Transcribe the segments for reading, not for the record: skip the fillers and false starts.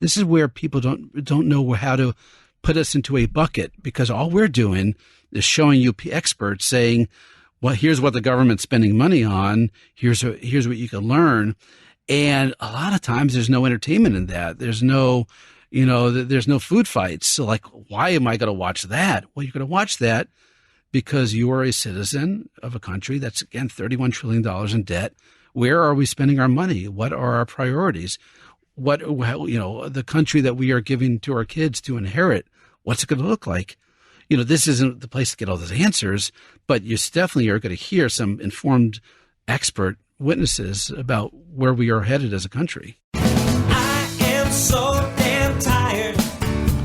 This is where people don't know how to put us into a bucket, because all we're doing is showing you experts saying, well, here's what the government's spending money on. Here's what you can learn. And a lot of times there's no entertainment in that. There's no, there's no food fights. So like, why am I going to watch that? Well, you're going to watch that because you are a citizen of a country that's, again, $31 trillion in debt. Where are we spending our money? What are our priorities? The country that we are giving to our kids to inherit, what's it going to look like? This isn't the place to get all those answers, but you definitely are going to hear some informed expert witnesses about where we are headed as a country. I am so damn tired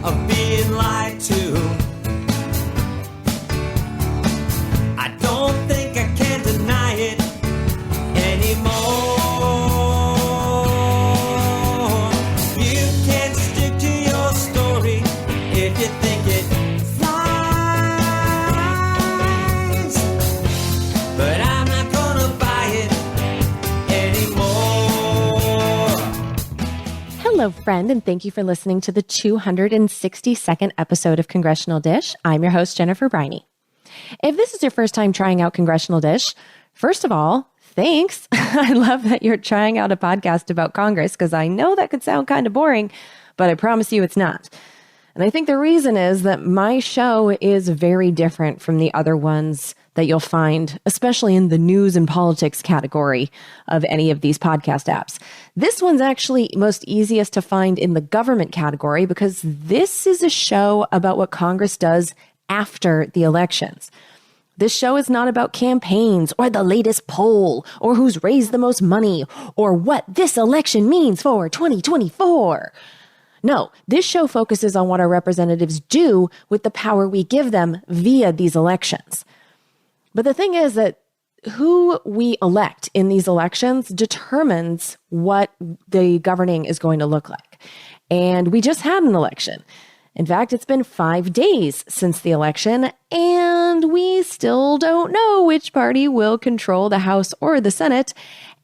of being lied to. I don't think I can deny it anymore. You can't stick to your story if you think it flies, but I'm not gonna buy it anymore. Hello, friend, and thank you for listening to the 262nd episode of Congressional Dish. I'm your host, Jennifer Briney. If this is your first time trying out Congressional Dish, first of all, thanks. I love that you're trying out a podcast about Congress, because I know that could sound kind of boring, but I promise you it's not. And I think the reason is that my show is very different from the other ones that you'll find, especially in the news and politics category of any of these podcast apps. This one's actually most easiest to find in the government category, because this is a show about what Congress does after the elections. This show is not about campaigns or the latest poll or who's raised the most money or what this election means for 2024. No, this show focuses on what our representatives do with the power we give them via these elections. But the thing is that who we elect in these elections determines what the governing is going to look like. And we just had an election. In fact, it's been 5 days since the election, and we still don't know which party will control the House or the Senate.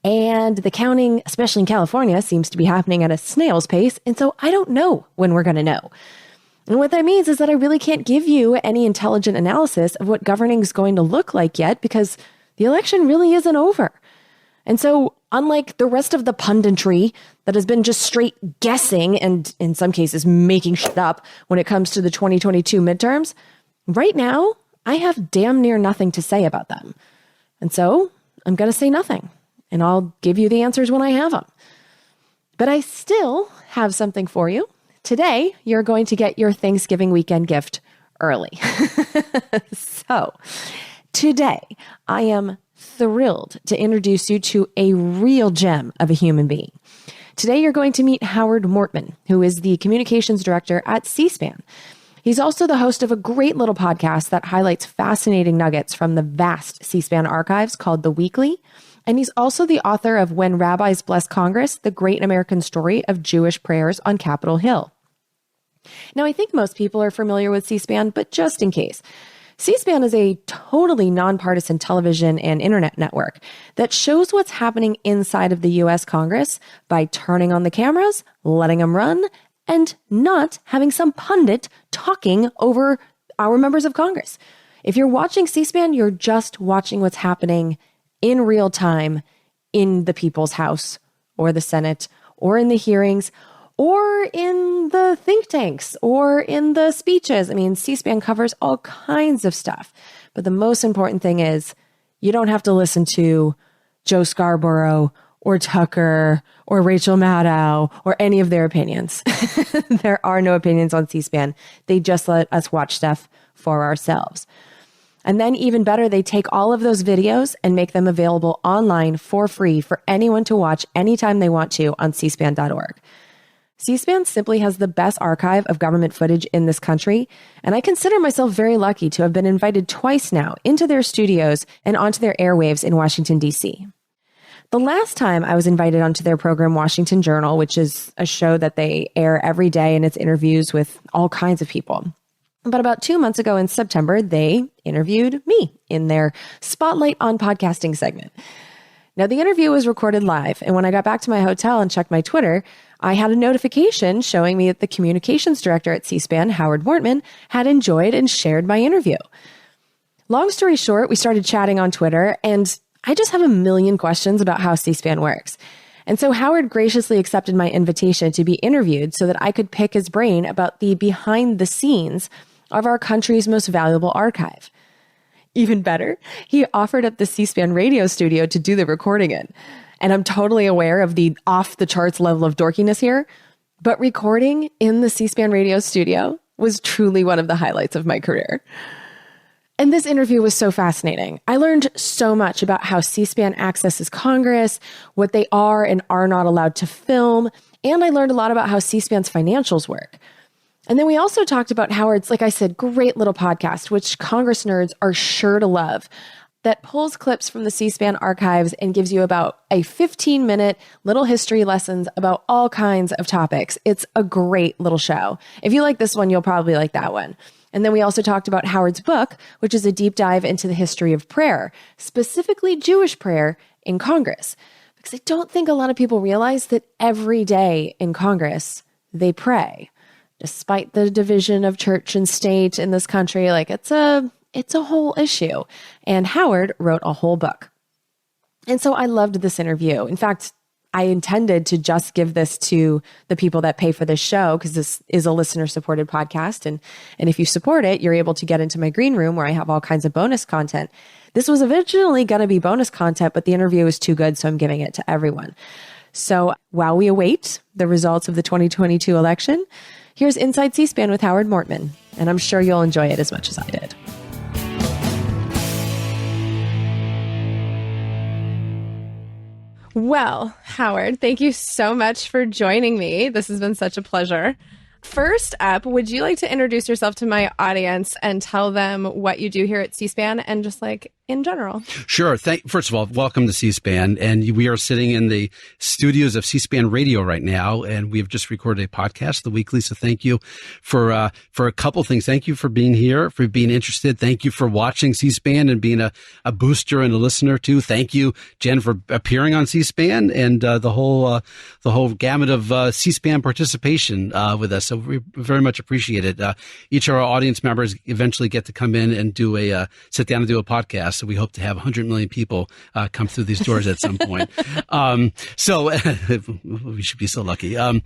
And the counting, especially in California, seems to be happening at a snail's pace. And so I don't know when we're going to know. And what that means is that I really can't give you any intelligent analysis of what governing is going to look like yet, because the election really isn't over. And so unlike the rest of the punditry that has been just straight guessing and in some cases making shit up when it comes to the 2022 midterms, right now I have damn near nothing to say about them. And so I'm going to say nothing, and I'll give you the answers when I have them. But I still have something for you. Today, you're going to get your Thanksgiving weekend gift early. So today, I am thrilled to introduce you to a real gem of a human being. Today, you're going to meet Howard Mortman, who is the communications director at C-SPAN. He's also the host of a great little podcast that highlights fascinating nuggets from the vast C-SPAN archives called The Weekly. And he's also the author of When Rabbis Bless Congress, The Great American Story of Jewish Prayers on Capitol Hill. Now, I think most people are familiar with C-SPAN, but just in case, C-SPAN is a totally nonpartisan television and internet network that shows what's happening inside of the U.S. Congress by turning on the cameras, letting them run, and not having some pundit talking over our members of Congress. If you're watching C-SPAN, you're just watching what's happening in real time in the people's house or the Senate or in the hearings or in the think tanks or in the speeches. I mean, C-SPAN covers all kinds of stuff. But the most important thing is you don't have to listen to Joe Scarborough or Tucker or Rachel Maddow or any of their opinions. There are no opinions on C-SPAN. They just let us watch stuff for ourselves. And then even better, they take all of those videos and make them available online for free for anyone to watch anytime they want to on cspan.org. C-SPAN simply has the best archive of government footage in this country, and I consider myself very lucky to have been invited twice now into their studios and onto their airwaves in Washington, D.C. The last time I was invited onto their program, Washington Journal, which is a show that they air every day, and it's interviews with all kinds of people. But about 2 months ago in September, they interviewed me in their Spotlight on Podcasting segment. Now, the interview was recorded live, and when I got back to my hotel and checked my Twitter, I had a notification showing me that the communications director at C-SPAN, Howard Mortman, had enjoyed and shared my interview. Long story short, we started chatting on Twitter, and I just have a million questions about how C-SPAN works. And so Howard graciously accepted my invitation to be interviewed so that I could pick his brain about the behind the scenes of our country's most valuable archive. Even better, he offered up the C-SPAN radio studio to do the recording in. And I'm totally aware of the off-the-charts level of dorkiness here, but recording in the C-SPAN radio studio was truly one of the highlights of my career. And this interview was so fascinating. I learned so much about how C-SPAN accesses Congress, what they are and are not allowed to film, and I learned a lot about how C-SPAN's financials work. And then we also talked about Howard's, like I said, great little podcast, which Congress nerds are sure to love, that pulls clips from the C-SPAN archives and gives you about a 15-minute little history lessons about all kinds of topics. It's a great little show. If you like this one, you'll probably like that one. And then we also talked about Howard's book, which is a deep dive into the history of prayer, specifically Jewish prayer in Congress. Because I don't think a lot of people realize that every day in Congress, they pray. Despite the division of church and state in this country, like it's a whole issue. And Howard wrote a whole book. And so I loved this interview. In fact, I intended to just give this to the people that pay for this show because this is a listener-supported podcast. And if you support it, you're able to get into my green room where I have all kinds of bonus content. This was originally going to be bonus content, but the interview was too good, so I'm giving it to everyone. So while we await the results of the 2022 election, here's Inside C-SPAN with Howard Mortman, and I'm sure you'll enjoy it as much as I did. Well, Howard, thank you so much for joining me. This has been such a pleasure. First up, would you like to introduce yourself to my audience and tell them what you do here at C-SPAN and just like in general? Sure. First of all, welcome to C-SPAN. And we are sitting in the studios of C-SPAN Radio right now, and we have just recorded a podcast, The Weekly. So thank you for a couple things. Thank you for being here, for being interested. Thank you for watching C-SPAN and being a booster and a listener too. Thank you, Jen, for appearing on C-SPAN and the whole gamut of C-SPAN participation with us. So we very much appreciate it. Each of our audience members eventually get to come in and sit down and do a podcast. So we hope to have 100 million people come through these doors at some point. So we should be so lucky. I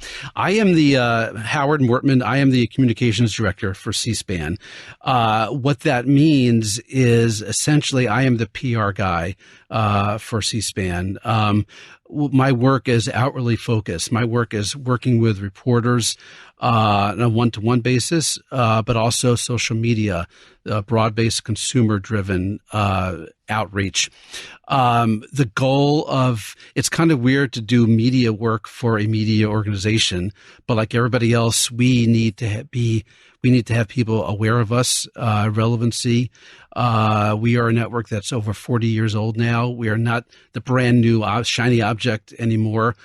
am the Howard Mortman. I am the communications director for C-SPAN. What that means is essentially I am the PR guy for C-SPAN. My work is outwardly focused. My work is working with reporters on a one-to-one basis, but also social media, broad-based consumer-driven outreach. The goal of it's kind of weird to do media work for a media organization, but like everybody else, we need to have people aware of us, relevancy. We are a network that's over 40 years old now. We are not the brand new shiny object anymore.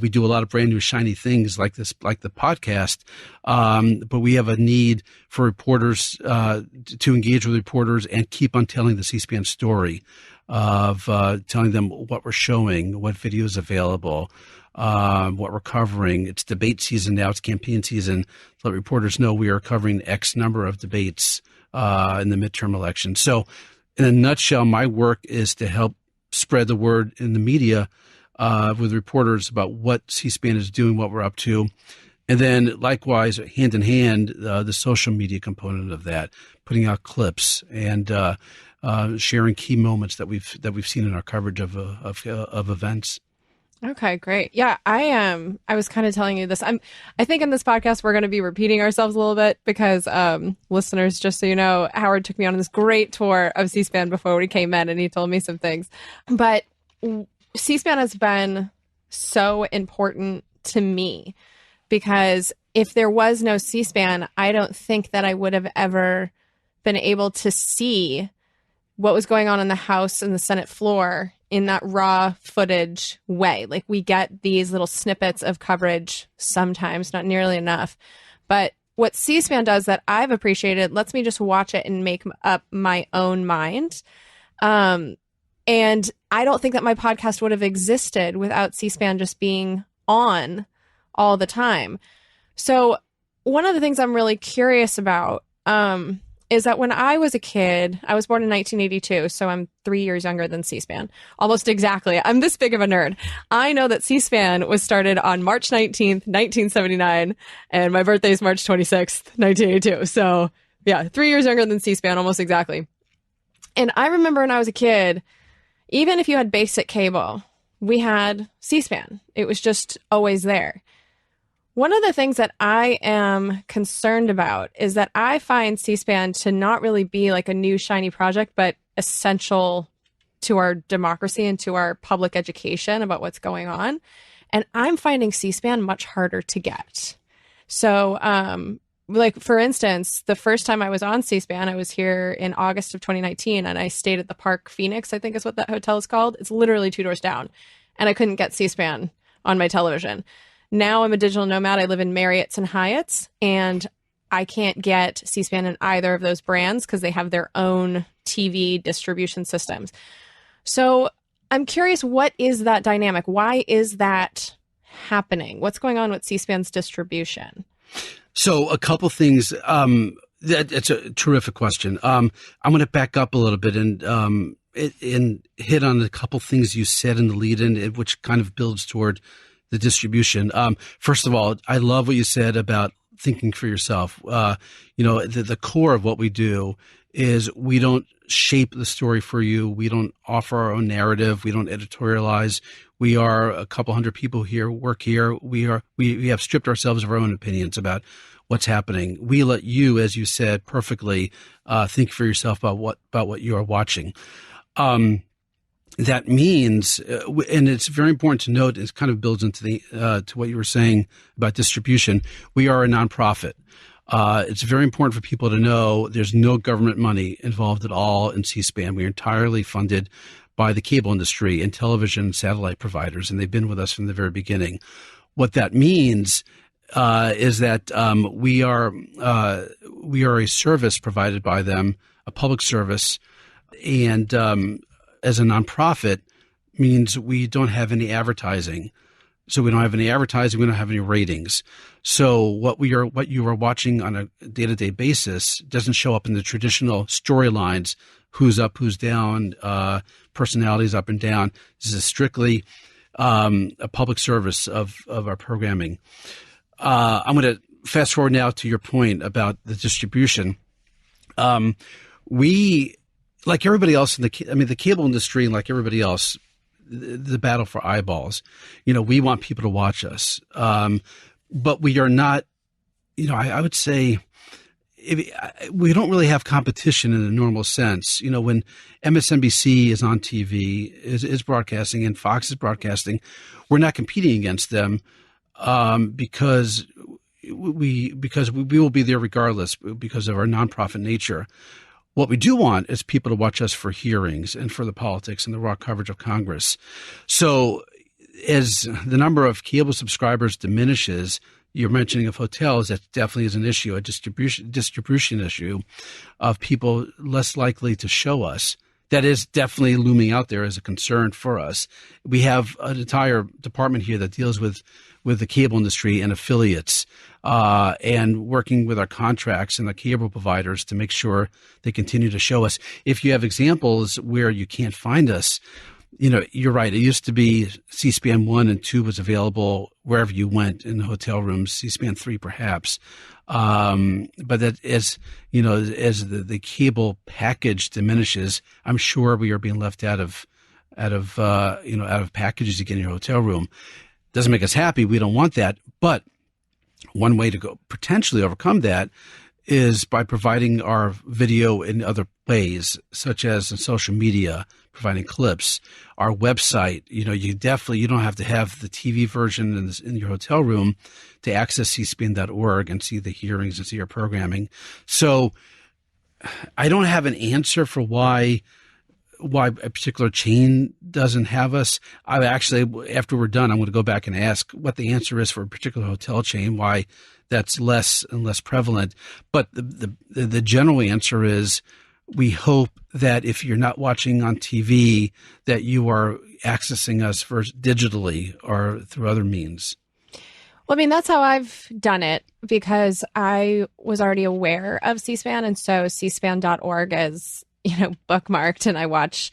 We do a lot of brand new shiny things like this, like the podcast. But we have a need for reporters to engage with reporters and keep on telling the C-SPAN story of telling them what we're showing, what video is available, what we're covering. It's debate season now. It's campaign season. Let reporters know we are covering X number of debates in the midterm election. So in a nutshell, my work is to help spread the word in the media with reporters about what C-SPAN is doing, what we're up to. And then likewise, hand in hand, the social media component of that, putting out clips and sharing key moments that we've seen in our coverage of events. Okay, great. Yeah, I was kind of telling you this. I think in this podcast we're going to be repeating ourselves a little bit because listeners, just so you know, Howard took me on this great tour of C-SPAN before we came in, and he told me some things. But C-SPAN has been so important to me because if there was no C-SPAN, I don't think that I would have ever been able to see what was going on in the House and the Senate floor in that raw footage way. Like we get these little snippets of coverage sometimes, not nearly enough. But what C-SPAN does that I've appreciated lets me just watch it and make up my own mind. And I don't think that my podcast would have existed without C-SPAN just being on all the time. So one of the things I'm really curious about is that when I was a kid, I was born in 1982, so I'm 3 years younger than C-SPAN. Almost exactly. I'm this big of a nerd. I know that C-SPAN was started on March 19th, 1979, and my birthday is March 26th, 1982. So yeah, 3 years younger than C-SPAN, almost exactly. And I remember when I was a kid, even if you had basic cable, we had C-SPAN. It was just always there. One of the things that I am concerned about is that I find C-SPAN to not really be like a new shiny project, but essential to our democracy and to our public education about what's going on. And I'm finding C-SPAN much harder to get. So, like, for instance, the first time I was on C-SPAN, I was here in August of 2019, and I stayed at the Park Phoenix, I think is what that hotel is called. It's literally 2 doors down. And I couldn't get C-SPAN on my television. Now I'm a digital nomad. I live in Marriott's and Hyatt's, and I can't get C-SPAN in either of those brands because they have their own TV distribution systems. So I'm curious, what is that dynamic? Why is that happening? What's going on with C-SPAN's distribution? So a couple things. It's a terrific question. I'm going to back up a little bit and hit on a couple things you said in the lead-in, which kind of builds toward the distribution. First of all, I love what you said about thinking for yourself. The core of what we do is we don't shape the story for you. We don't offer our own narrative. We don't editorialize. We are a couple hundred people here, work here. We have stripped ourselves of our own opinions about what's happening. We let you, as you said perfectly, think for yourself about what you are watching. That means, and it's very important to note, it kind of builds into to what you were saying about distribution. We are a nonprofit. It's very important for people to know there's no government money involved at all in C-SPAN. We are entirely funded by the cable industry and television and satellite providers, and they've been with us from the very beginning. What that means is that we are a service provided by them, a public service, and as a nonprofit means we don't have any advertising. So we don't have any advertising. We don't have any ratings. So what you are watching on a day-to-day basis doesn't show up in the traditional storylines. Who's up, who's down, personalities up and down. This is strictly a public service of our programming. I'm going to fast forward now to your point about the distribution. We, like everybody else the cable industry, like everybody else, the battle for eyeballs. We want people to watch us, but we are not. I would say we don't really have competition in a normal sense. When MSNBC is on TV, is broadcasting, and Fox is broadcasting, we're not competing against them because we will be there regardless because of our nonprofit nature. What we do want is people to watch us for hearings and for the politics and the raw coverage of Congress. So as the number of cable subscribers diminishes, you're mentioning of hotels, that definitely is an issue, a distribution issue of people less likely to show us. That is definitely looming out there as a concern for us. We have an entire department here that deals with the cable industry and affiliates, and working with our contracts and the cable providers to make sure they continue to show us. If you have examples where you can't find us, you're right. It used to be C-SPAN 1 and 2 was available wherever you went in the hotel rooms, C-SPAN 3 perhaps. But that as the cable package diminishes, I'm sure we are being left out of packages you get in your hotel room. Doesn't make us happy. We don't want that. But one way to go potentially overcome that is by providing our video in other ways, such as in social media, providing clips, our website. You don't have to have the TV version in your hotel room to access cspan.org and see the hearings and see our programming. So I don't have an answer for why a particular chain doesn't have us. I actually, after we're done, I'm going to go back and ask what the answer is for a particular hotel chain, why that's less and less prevalent. But the general answer is we hope that if you're not watching on TV, that you are accessing us first digitally or through other means. Well, I mean, that's how I've done it because I was already aware of C-SPAN. And so cspan.org is, bookmarked, and I watch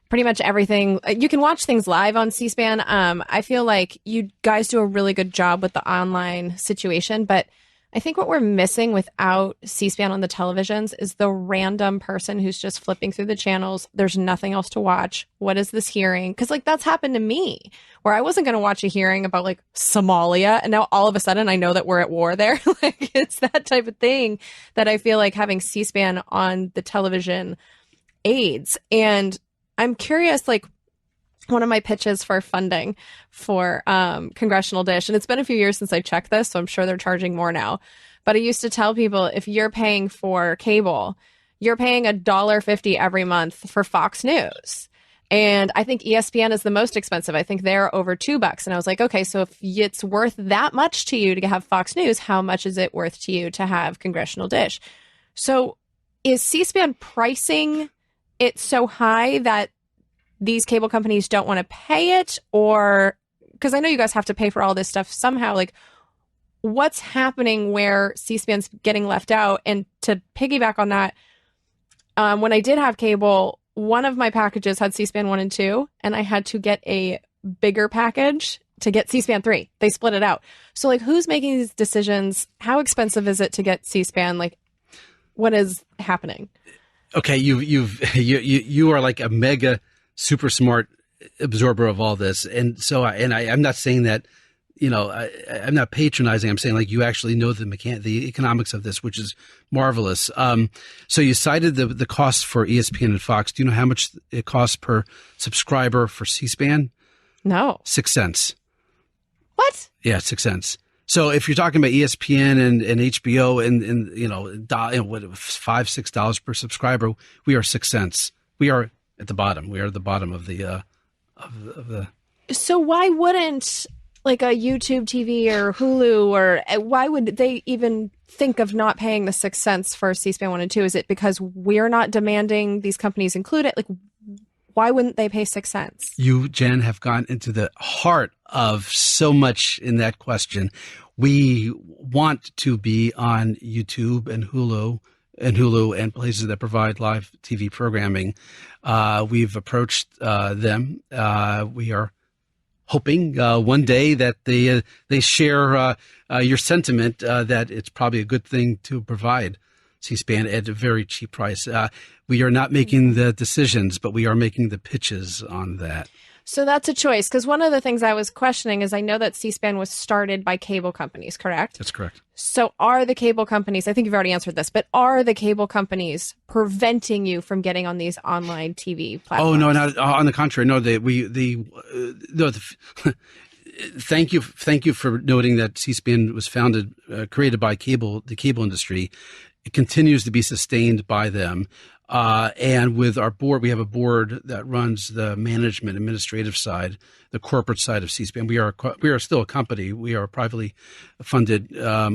pretty much everything. You can watch things live on C-SPAN. I feel like you guys do a really good job with the online situation, but I think what we're missing without C-SPAN on the televisions is the random person who's just flipping through the channels. There's nothing else to watch. What is this hearing? Because that's happened to me where I wasn't going to watch a hearing about Somalia. And now all of a sudden I know that we're at war there. It's that type of thing that I feel like having C-SPAN on the television aids. And I'm curious, one of my pitches for funding for Congressional Dish, and it's been a few years since I checked this, so I'm sure they're charging more now. But I used to tell people, if you're paying for cable, you're paying $1.50 every month for Fox News. And I think ESPN is the most expensive. I think they're over $2. And I was like, okay, so if it's worth that much to you to have Fox News, how much is it worth to you to have Congressional Dish? So is C-SPAN pricing it so high that these cable companies don't want to pay it? Or because I know you guys have to pay for all this stuff somehow, what's happening where C-SPAN's getting left out? And to piggyback on that, when I did have cable, one of my packages had C-SPAN 1 and 2, and I had to get a bigger package to get C-SPAN 3. They split it out. So who's making these decisions? How expensive is it to get C-SPAN? What is happening? Okay, you are like a mega super smart absorber of all this. And so, I'm not saying that, I'm not patronizing. I'm saying you actually know the economics of this, which is marvelous. So you cited the cost for ESPN and Fox. Do you know how much it costs per subscriber for C-SPAN? No. 6 cents. What? Yeah, 6 cents. So if you're talking about ESPN and HBO and $5-6 per subscriber, we are 6 cents. We are at the bottom. We are at the bottom of the of the. So why wouldn't a YouTube TV or Hulu, or why would they even think of not paying the 6 cents for C-SPAN 1 and 2? Is it because we're not demanding these companies include it? Why wouldn't they pay 6 cents? You, Jen, have gone into the heart of so much in that question. We want to be on YouTube and Hulu and places that provide live TV programming. We've approached them. We are hoping one day that they share your sentiment that it's probably a good thing to provide C-SPAN at a very cheap price. We are not making the decisions, but we are making the pitches on that. So that's a choice, because one of the things I was questioning is I know that C-SPAN was started by cable companies, correct? That's correct. So are the cable companies, I think you've already answered this, but are the cable companies preventing you from getting on these online TV platforms? Oh, no, not on the contrary. No, thank you for noting that C-SPAN was created by the cable industry. It continues to be sustained by them. And with our board, we have a board that runs the management, administrative side, the corporate side of C-SPAN. We are still a company. We are a privately funded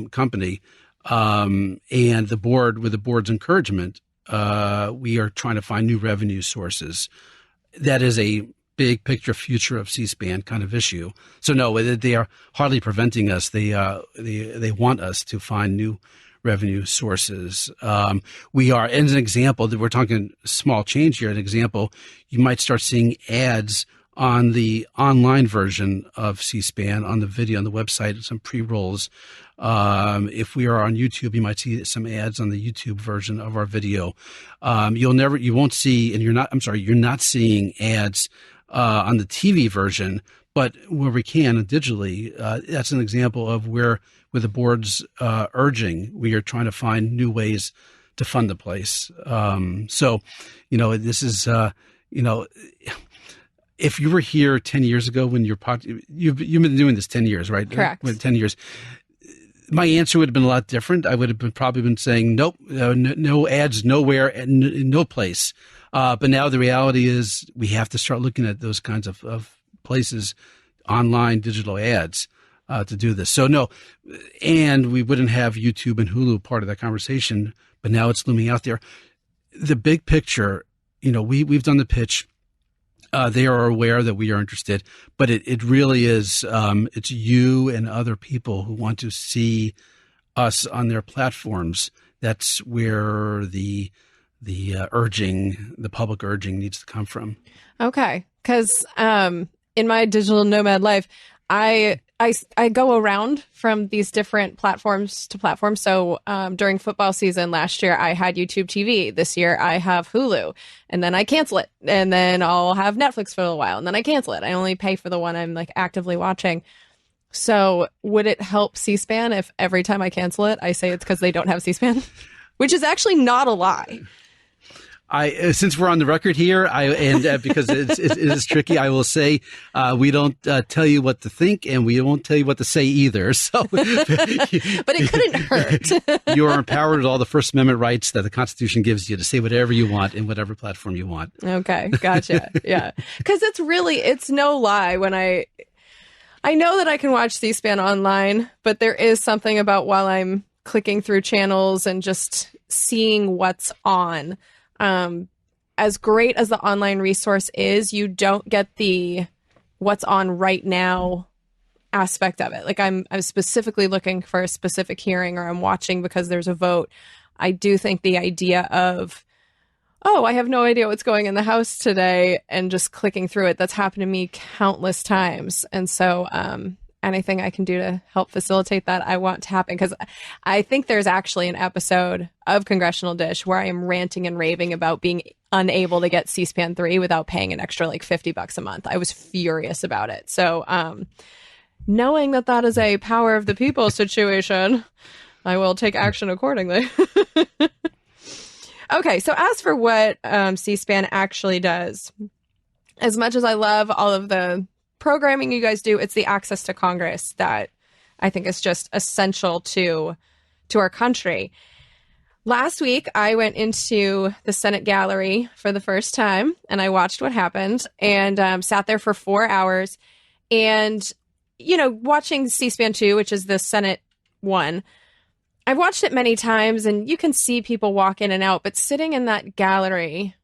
company. And the board, with the board's encouragement, we are trying to find new revenue sources. That is a big picture future of C-SPAN kind of issue. So no, they are hardly preventing us. They want us to find new revenue sources. We are, as an example, that we're talking small change here. An example, you might start seeing ads on the online version of C-SPAN, on the video, on the website, some pre-rolls. If we are on YouTube, you might see some ads on the YouTube version of our video. You won't see, and you're not seeing ads on the TV version, but where we can digitally, that's an example of where, with the board's urging, we are trying to find new ways to fund the place. So, this is, if you were here 10 years ago when you've been doing this 10 years, right? Correct. 10 years. My answer would have been a lot different. I would have probably been saying, nope, no ads nowhere and in no place. But now the reality is we have to start looking at those kinds of places, online digital ads, to do this. So no, and we wouldn't have YouTube and Hulu part of that conversation, but now it's looming out there. The big picture, we've done the pitch. they are aware that we are interested, but it really is, it's you and other people who want to see us on their platforms. That's where the public urging needs to come from. Okay. Because in my digital nomad life, I go around from these different platforms to platforms. So during football season last year, I had YouTube TV. This year, I have Hulu, and then I cancel it, and then I'll have Netflix for a while, and then I cancel it. I only pay for the one I'm like actively watching. So would it help C-SPAN if every time I cancel it, I say it's because they don't have C-SPAN, which is actually not a lie. Since we're on the record here, because it is tricky, I will say we don't tell you what to think, and we won't tell you what to say either. So, but it couldn't hurt. You are empowered with all the First Amendment rights that the Constitution gives you to say whatever you want in whatever platform you want. Okay, gotcha. Yeah, because it's no lie when I know that I can watch C-SPAN online, but there is something about while I'm clicking through channels and just seeing what's on. As great as the online resource is, you don't get the what's on right now aspect of it. Like I'm specifically looking for a specific hearing, or I'm watching because there's a vote. I do think the idea of, oh, I have no idea what's going in the House today, and just clicking through it, that's happened to me countless times. And so anything I can do to help facilitate that, I want to happen, because I think there's actually an episode of Congressional Dish where I am ranting and raving about being unable to get C-SPAN 3 without paying an extra like $50 a month. I was furious about it. So knowing that is a power of the people situation, I will take action accordingly. Okay, so as for what C-SPAN actually does, as much as I love all of the programming you guys do, it's the access to Congress that I think is just essential to our country. Last week, I went into the Senate gallery for the first time, and I watched what happened, and sat there for 4 hours. And, watching C-SPAN 2, which is the Senate one, I've watched it many times, and you can see people walk in and out, but sitting in that gallery,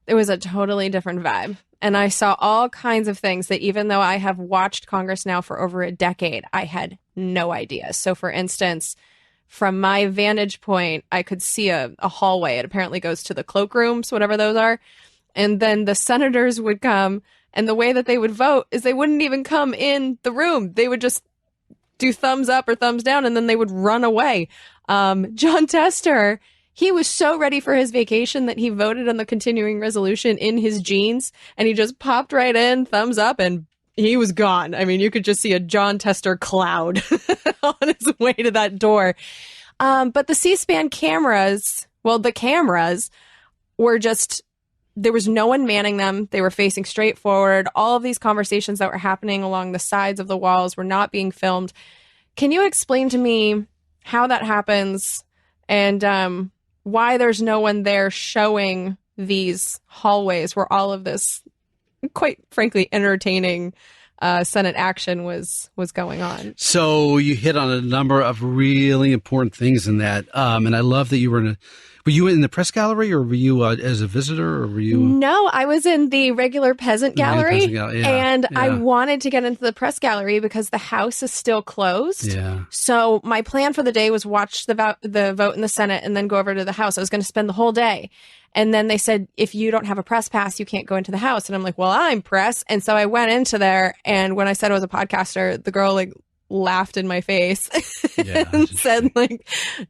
it was a totally different vibe. And I saw all kinds of things that, even though I have watched Congress now for over a decade, I had no idea. So, for instance, from my vantage point, I could see a hallway. It apparently goes to the cloakrooms, whatever those are. And then the senators would come, and the way that they would vote is they wouldn't even come in the room. They would just do thumbs up or thumbs down, and then they would run away. John Tester, he was so ready for his vacation that he voted on the continuing resolution in his jeans, and he just popped right in, thumbs up, and he was gone. I mean, you could just see a John Tester cloud on his way to that door. But the C-SPAN cameras, the cameras were just, there was no one manning them. They were facing straight forward. All of these conversations that were happening along the sides of the walls were not being filmed. Can you explain to me how that happens, and why there's no one there showing these hallways where all of this, quite frankly, entertaining Senate action was going on? So you hit on a number of really important things in that. And I love that you were you in the press gallery, or were you as a visitor, or were you? No, I was in the regular peasant gallery, and I wanted to get into the press gallery because the House is still closed. Yeah. So my plan for the day was watch the vote in the Senate and then go over to the House. I was going to spend the whole day. And then they said, if you don't have a press pass, you can't go into the House. And I'm like, well, I'm press. And so I went into there. And when I said I was a podcaster, the girl laughed in my face and said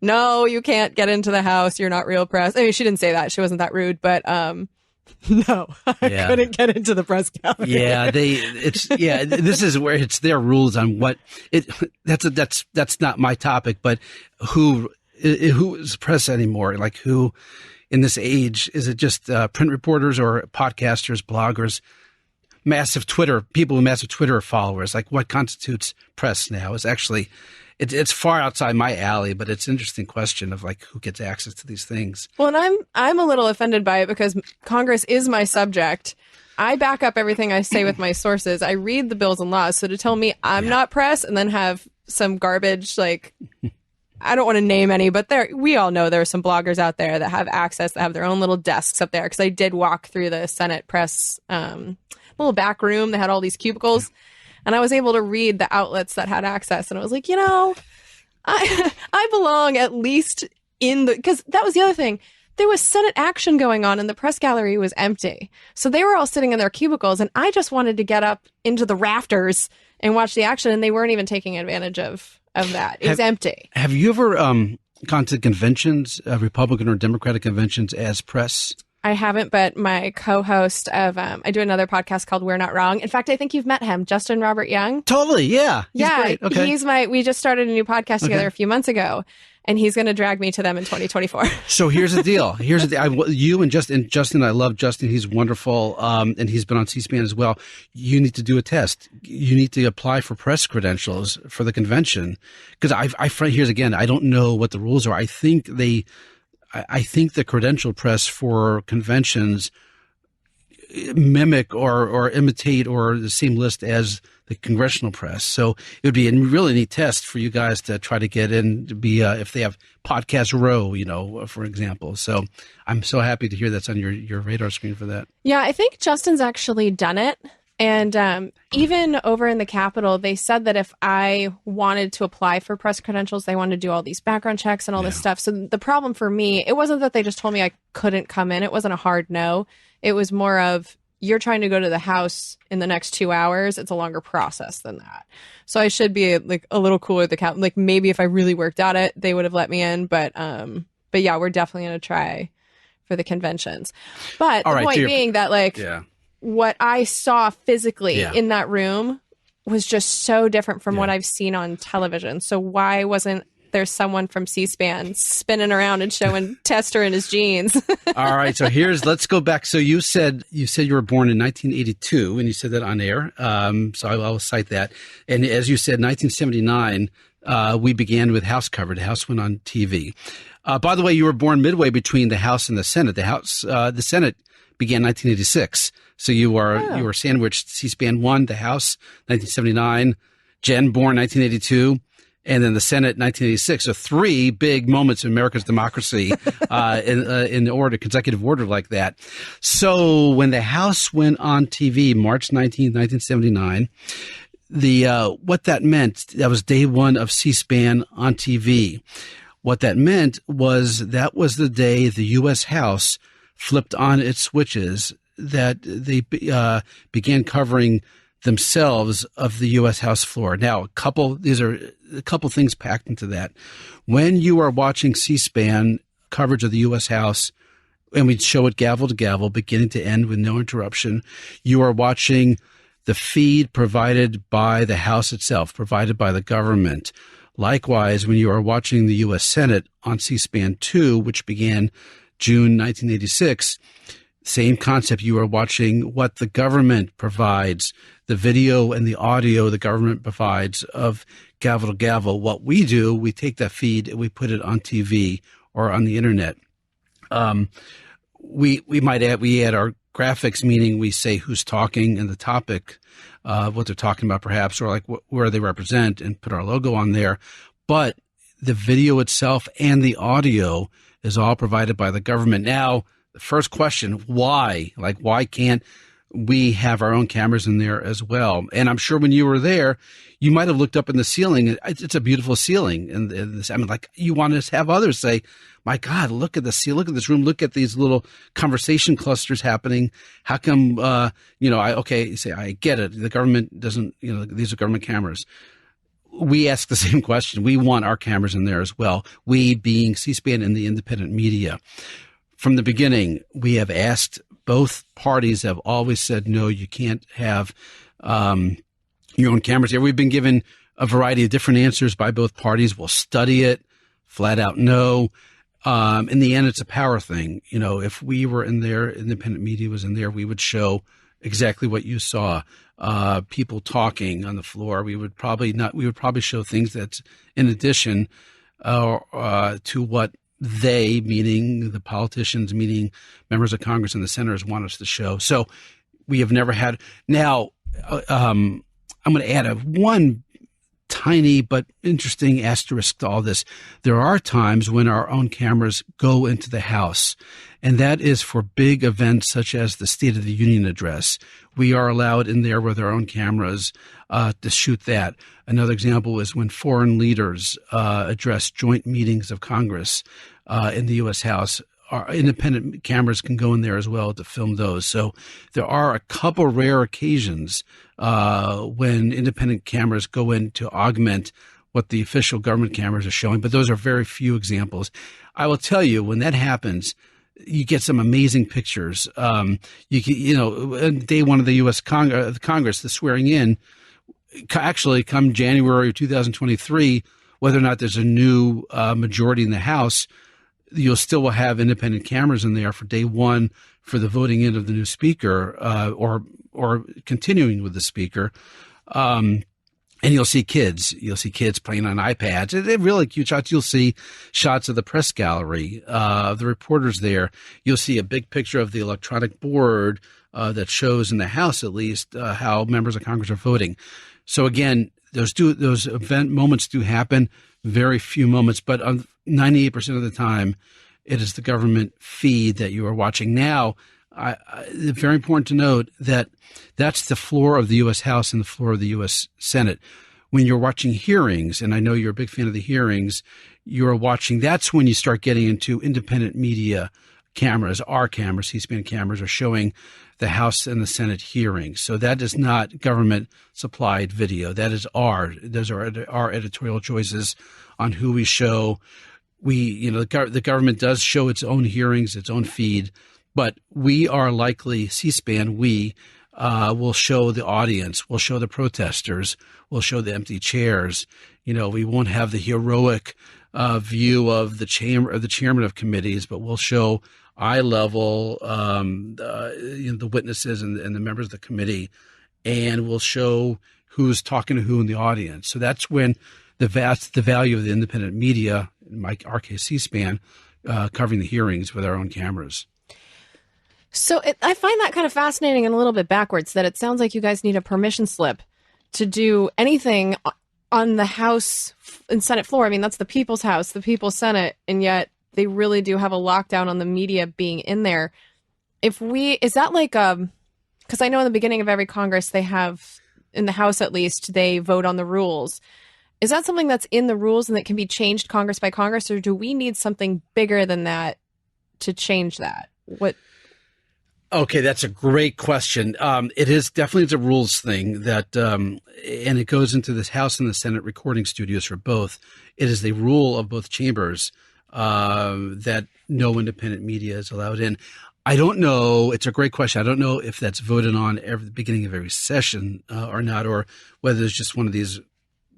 no, you can't get into the House. You're not real press. I mean, she didn't say that. She wasn't that rude, but no, I couldn't get into the press gallery. This is where it's their rules on what that's not my topic, but who is press anymore? Like, who in this age, is it just print reporters or podcasters, bloggers? Massive Twitter, people with massive Twitter followers, like what constitutes press now is actually, it's far outside my alley, but it's an interesting question of who gets access to these things. Well, and I'm a little offended by it because Congress is my subject. I back up everything I say with my sources. I read the bills and laws. So to tell me I'm not press and then have some garbage, I don't want to name any, but we all know there are some bloggers out there that have access, that have their own little desks up there. Because I did walk through the Senate press, little back room that had all these cubicles. And I was able to read the outlets that had access. And I was like, I belong at least in because that was the other thing. There was Senate action going on and the press gallery was empty. So they were all sitting in their cubicles and I just wanted to get up into the rafters and watch the action. And they weren't even taking advantage of that. It was empty. Have you ever gone to conventions, Republican or Democratic conventions as press? I haven't, but my co-host of, I do another podcast called We're Not Wrong. In fact, I think you've met him, Justin Robert Young. Totally, yeah. He's great. Okay. We just started a new podcast together a few months ago, and he's going to drag me to them in 2024. So here's the deal. You and Justin, I love Justin. He's wonderful, and he's been on C-SPAN as well. You need to do a test. You need to apply for press credentials for the convention. Because here's again, I don't know what the rules are. I think the credential press for conventions mimic or imitate or the same list as the congressional press. So it would be a really neat test for you guys to try to get in to be, if they have Podcast Row, for example. So I'm so happy to hear that's on your radar screen for that. Yeah, I think Justin's actually done it. And even over in the Capitol, they said that if I wanted to apply for press credentials, they wanted to do all these background checks and all this stuff. So the problem for me, it wasn't that they just told me I couldn't come in. It wasn't a hard no. It was more of, you're trying to go to the House in the next 2 hours. It's a longer process than that. So I should be like a little cooler at the Capitol. Like maybe if I really worked at it, they would have let me in. But yeah, we're definitely going to try for the conventions. But the point being that what I saw physically in that room was just so different from what I've seen on television. So why wasn't there someone from C-SPAN spinning around and showing Tester in his jeans? All right. So let's go back. So you said you were born in 1982 and you said that on air. So I'll cite that. And as you said, 1979, we began with House coverage. The House went on TV. By the way, you were born midway between the House and the Senate. The Senate began 1986. So you were sandwiched. C-SPAN 1, the House, 1979, Jen born 1982, and then the Senate 1986. So 3 big moments in America's democracy in consecutive order like that. So when the House went on TV, March 19, 1979, what that meant, that was day one of C-SPAN on TV. What that meant was that was the day the U.S. House flipped on its switches, that they began covering themselves of the U.S. House floor. Now, these are a couple things packed into that. When you are watching C-SPAN coverage of the U.S. House, and we'd show it gavel to gavel, beginning to end with no interruption, you are watching the feed provided by the House itself, provided by the government. Likewise, when you are watching the U.S. Senate on C-SPAN 2, which began June 1986, same concept. You are watching what the government provides, the video and the audio the government provides of gavel to gavel. What we do, we take that feed and we put it on TV or on the internet. We add our graphics, meaning we say who's talking and the topic, what they're talking about perhaps, or like where they represent, and put our logo on there. But the video itself and the audio is all provided by the government. Now, the first question, why? Like, why can't we have our own cameras in there as well? And I'm sure when you were there, you might have looked up in the ceiling. It's a beautiful ceiling. And you want to have others say, my God, look at the ceiling, look at this room, look at these little conversation clusters happening. How come, you say, I get it. The government doesn't, these are government cameras. We ask the same question. We want our cameras in there as well. We being C-SPAN and the independent media. From the beginning, we have asked, both parties have always said, no, you can't have your own cameras here. We've been given a variety of different answers by both parties. We'll study it, flat out no. In the end, it's a power thing. If we were in there, independent media was in there, we would show exactly what you saw. People talking on the floor. We would probably show things that's in addition to what they, meaning the politicians, meaning members of Congress and the senators, want us to show. So we have never had. Now, I'm going to add one tiny but interesting asterisk to all this. There are times when our own cameras go into the House, and that is for big events such as the State of the Union address. We are allowed in there with our own cameras to shoot that. Another example is when foreign leaders address joint meetings of Congress in the U.S. House. Our independent cameras can go in there as well to film those. So there are a couple rare occasions when independent cameras go in to augment what the official government cameras are showing, but those are very few examples. I will tell you, when that happens, you get some amazing pictures. On day one of the U.S. Congress, the swearing in, actually come January of 2023, whether or not there's a new majority in the House, you'll still will have independent cameras in there for day one for the voting in of the new speaker or continuing with the speaker. And you'll see kids. You'll see kids playing on iPads. They're really cute shots. You'll see shots of the press gallery, of the reporters there. You'll see a big picture of the electronic board that shows in the House, at least, how members of Congress are voting. So again, those event moments do happen. Very few moments, but 98% of the time, it is the government feed that you are watching. Now, it's very important to note that that's the floor of the U.S. House and the floor of the U.S. Senate. When you're watching hearings, and I know you're a big fan of the hearings, you're watching, that's when you start getting into independent media cameras. Our cameras, C-SPAN cameras, are showing the House and the Senate hearings. So that is not government supplied video. That is those are our editorial choices on who we show. The government does show its own hearings, its own feed, but we are likely, C-SPAN, will show the audience, we'll show the protesters, we'll show the empty chairs. We won't have the heroic view of the chairman of committees, but we'll show eye level, the witnesses and the members of the committee, and we'll show who's talking to who in the audience. So that's when the value of the independent media, in our case, C-SPAN, covering the hearings with our own cameras. So I find that kind of fascinating and a little bit backwards, that it sounds like you guys need a permission slip to do anything on the House and Senate floor. I mean, that's the people's House, the people's Senate, and yet they really do have a lockdown on the media being in there. Is that like, because I know in the beginning of every Congress, they have, in the House at least, they vote on the rules. Is that something that's in the rules and that can be changed Congress by Congress, or do we need something bigger than that to change that? Okay, that's a great question. It's a rules thing that, and it goes into this House and the Senate recording studios for both. It is the rule of both chambers that no independent media is allowed in. I don't know. It's a great question. I don't know if that's voted on at the beginning of every session or not, or whether it's just one of these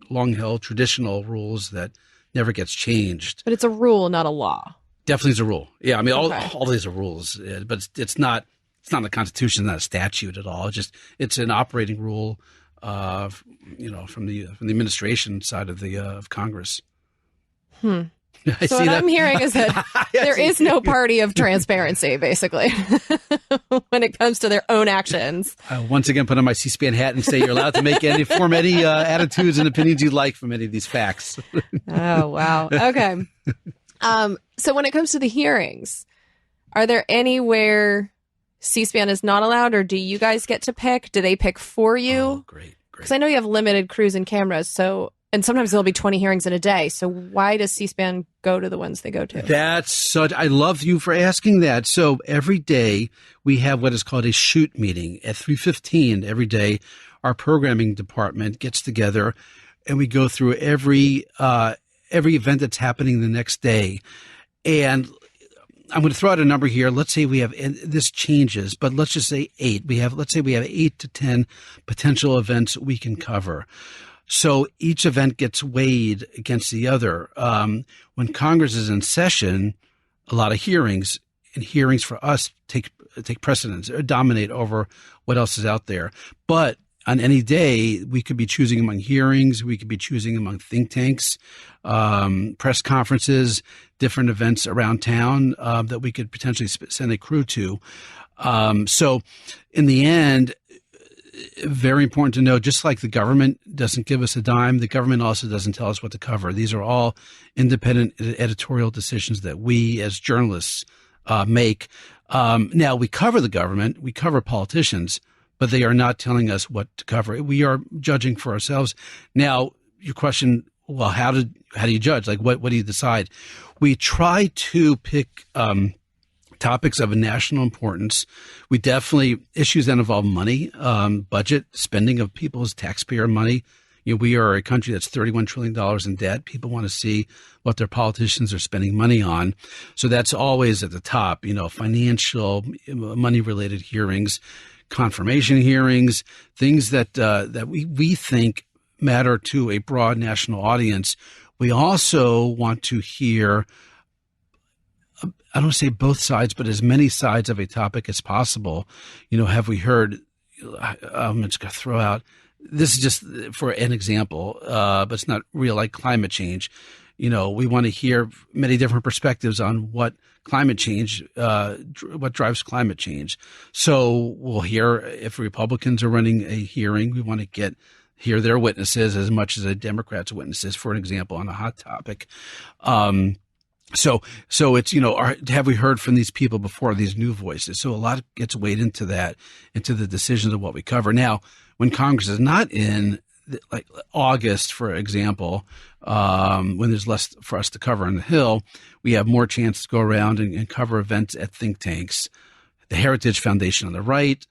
long-held traditional rules that never gets changed. But it's a rule, not a law. Definitely is a rule. Yeah, I mean, Okay. all these are rules, but it's not a constitution, not a statute at all. It's an operating rule, from the administration side of the of Congress. So what I'm hearing is that there is no party of transparency, basically, when it comes to their own actions. I once again put on my C-SPAN hat and say you're allowed to make any attitudes and opinions you'd like from any of these facts. Oh, wow. Okay. So when it comes to the hearings, are there anywhere C-SPAN is not allowed, or do you guys get to pick? Do they pick for you? Oh, great. Because I know you have limited crews and cameras, and sometimes there'll be 20 hearings in a day. So why does C-SPAN go to the ones they go to? I love you for asking that. So every day we have what is called a shoot meeting at 3:15 every day. Our programming department gets together and we go through every event that's happening the next day. And I'm going to throw out a number here. Let's say we have, and this changes, but let's just say 8. Let's say we have 8 to 10 potential events we can cover. So each event gets weighed against the other. When Congress is in session, a lot of hearings, and hearings for us take precedence or dominate over what else is out there. But on any day, we could be choosing among hearings. We could be choosing among think tanks, press conferences, different events around town that we could potentially send a crew to. So in the end, very important to know, just like the government doesn't give us a dime, the government also doesn't tell us what to cover. These are all independent editorial decisions that we as journalists make. Now, we cover the government, we cover politicians, but they are not telling us what to cover. We are judging for ourselves. Now, your question, well, how do you judge? Like, what do you decide? We try to pick topics of a national importance. We definitely, issues that involve money, budget, spending of people's taxpayer money. We are a country that's $31 trillion in debt. People want to see what their politicians are spending money on. So that's always at the top, financial, money-related hearings, confirmation hearings, things that we think matter to a broad national audience. We also want to hear, I don't say both sides, but as many sides of a topic as possible. Have we heard, I'm just going to throw out, this is just for an example, but it's not real, like climate change. We want to hear many different perspectives on what climate change, what drives climate change. So we'll hear, if Republicans are running a hearing, we want to hear their witnesses as much as a Democrat's witnesses, for an example, on a hot topic. So it's, have we heard from these people before, these new voices? So a lot gets weighed into that, into the decisions of what we cover. Now, when Congress is not in, like August, for example, when there's less for us to cover on the Hill, we have more chance to go around and cover events at think tanks, the Heritage Foundation on the right,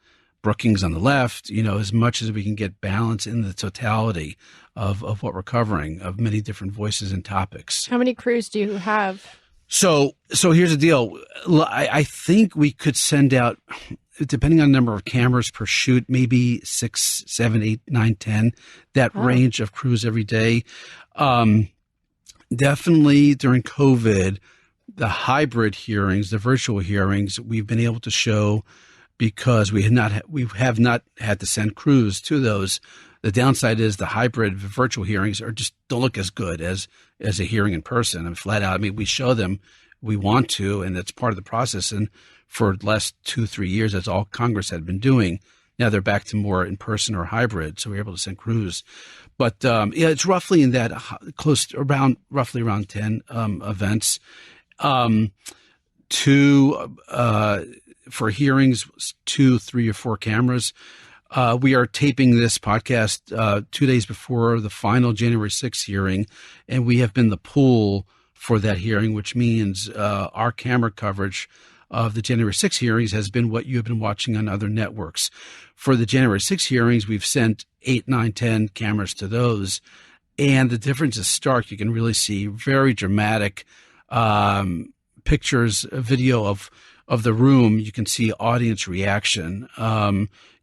Brookings on the left, as much as we can get balance in the totality of what we're covering, of many different voices and topics. How many crews do you have? So here's the deal. I think we could send out, depending on the number of cameras per shoot, maybe 6, 7, 8, 9, 10, that range of crews every day. Definitely during COVID, the hybrid hearings, the virtual hearings, we've been able to show, because we have not had to send crews to those. The downside is the hybrid virtual hearings don't look as good as a hearing in person. And flat out, we show them, we want to, and it's part of the process. And for the last 2-3 years, that's all Congress had been doing. Now they're back to more in person or hybrid, so we're able to send crews. But it's roughly in that roughly around 10 events. For hearings, 2, 3, or 4 cameras. We are taping this podcast 2 days before the final January 6th hearing, and we have been the pool for that hearing, which means our camera coverage of the January 6th hearings has been what you have been watching on other networks. For the January 6th hearings, we've sent 8, 9, 10 cameras to those, and the difference is stark. You can really see very dramatic pictures, video of the room. You can see audience reaction.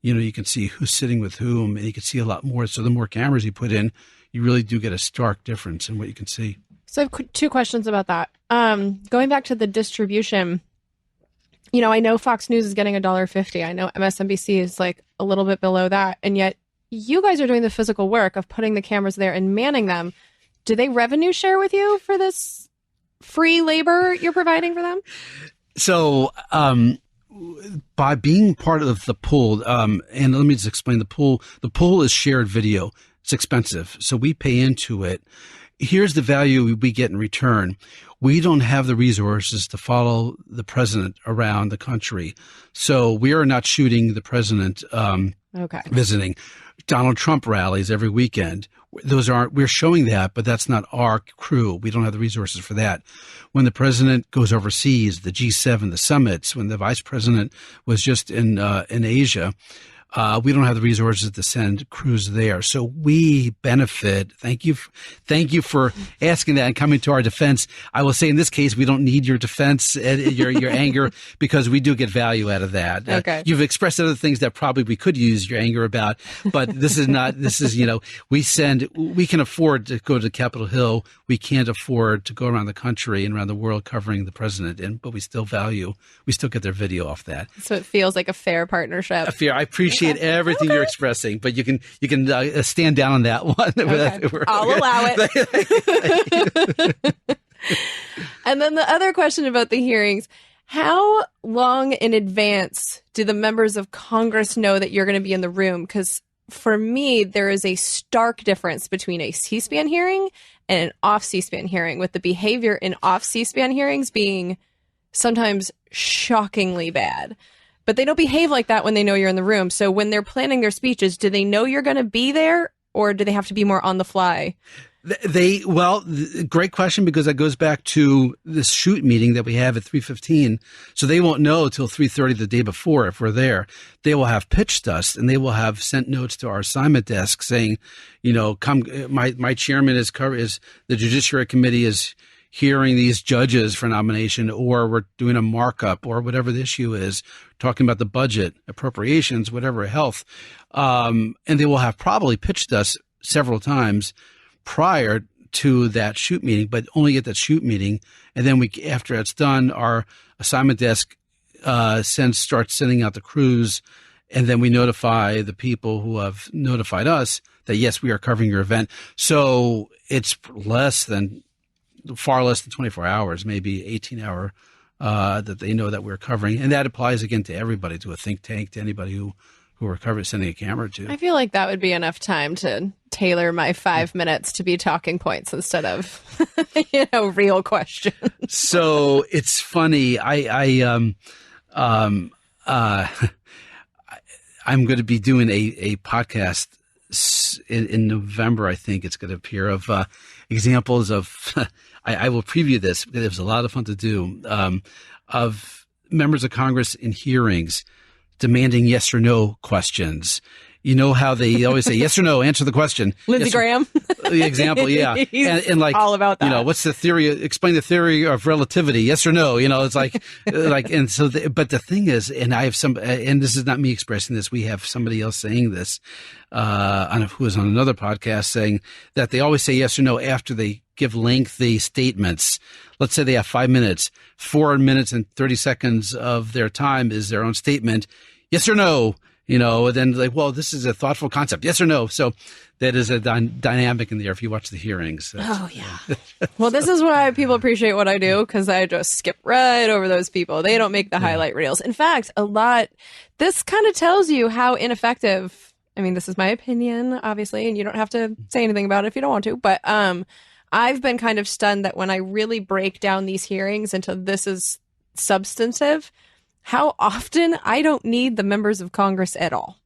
You can see who's sitting with whom, and you can see a lot more. So the more cameras you put in, you really do get a stark difference in what you can see. So I have 2 questions about that. Going back to the distribution, I know Fox News is getting $1.50. I know MSNBC is like a little bit below that. And yet you guys are doing the physical work of putting the cameras there and manning them. Do they revenue share with you for this free labor you're providing for them? So, by being part of the pool, and let me just explain the pool is shared video. It's expensive, so we pay into it. Here's the value we get in return. We don't have the resources to follow the president around the country. So we are not shooting the president, visiting Donald Trump rallies every weekend. We're showing that, but that's not our crew. We don't have the resources for that. When the president goes overseas, the G7, the summits, when the vice president was just in Asia, we don't have the resources to send crews there. So we benefit. Thank you for asking that and coming to our defense. I will say in this case, we don't need your defense and your anger, because we do get value out of that. Okay. You've expressed other things that probably we could use your anger about, but this is, we can afford to go to Capitol Hill. We can't afford to go around the country and around the world covering the president, but we still get their video off that. So it feels like a fair partnership. I appreciate everything you're expressing, but you can stand down on that one. Okay. I'll allow it. And then the other question about the hearings, How long in advance do the members of Congress know that you're going to be in the room? Because for me, there is a stark difference between a C-SPAN hearing and an off C-SPAN hearing, with the behavior in off C-SPAN hearings being sometimes shockingly bad. But they don't behave like that when they know you're in the room. So when they're planning their speeches, do they know you're going to be there, or do they have to be more on the fly? Great question, because that goes back to this shoot meeting that we have at 3:15. So they won't know till 3:30 the day before if we're there. They will have pitched us, and they will have sent notes to our assignment desk saying, come. My chairman is the Judiciary Committee is hearing these judges for nomination, or we're doing a markup, or whatever the issue is, talking about the budget, appropriations, whatever, health, and they will have probably pitched us several times prior to that shoot meeting, but only at that shoot meeting. And then after it's done, our assignment desk starts sending out the crews, and then we notify the people who have notified us that, yes, we are covering your event. So it's far less than 24 hours, maybe 18-hour, that they know that we're covering. And that applies, again, to everybody, to a think tank, to anybody who we're sending a camera to. I feel like that would be enough time to tailor my 5 minutes to be talking points instead of, real questions. So it's funny. I'm going to be doing a podcast in November. I think it's going to appear, of examples of. I will preview this because it was a lot of fun to do, of members of Congress in hearings demanding yes or no questions. You know how they always say yes or no, answer the question. Lindsey Graham. The example, yeah. and like all about that. What's the theory? Explain the theory of relativity. Yes or no? It's like, and so, but the thing is, and I have and this is not me expressing this. We have somebody else saying this, who was on another podcast, saying that they always say yes or no after they give lengthy statements. Let's say they have 5 minutes, 4 minutes and 30 seconds of their time is their own statement. Yes or no? And then this is a thoughtful concept. Yes or no? So that is a dynamic in there if you watch the hearings. Oh, yeah. Well, this is why people appreciate what I do, because I just skip right over those people. They don't make the highlight reels. In fact, this kind of tells you how ineffective. I mean, this is my opinion, obviously, and you don't have to say anything about it if you don't want to. But I've been kind of stunned that when I really break down these hearings into this is substantive, how often I don't need the members of Congress at all.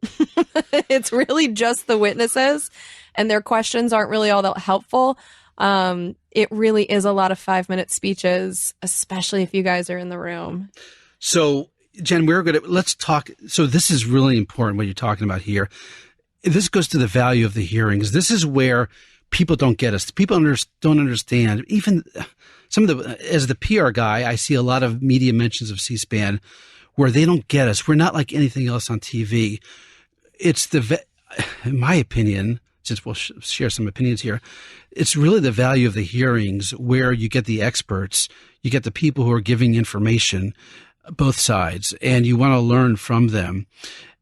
It's really just the witnesses, and their questions aren't really all that helpful. It really is a lot of 5-minute speeches, especially if you guys are in the room. So, Jen, let's talk. So this is really important what you're talking about here. This goes to the value of the hearings. This is where people don't get us. People don't understand. Even as the PR guy, I see a lot of media mentions of C-SPAN where they don't get us. We're not like anything else on TV. It's in my opinion, since we'll share some opinions here, it's really the value of the hearings where you get the experts, you get the people who are giving information, both sides, and you want to learn from them.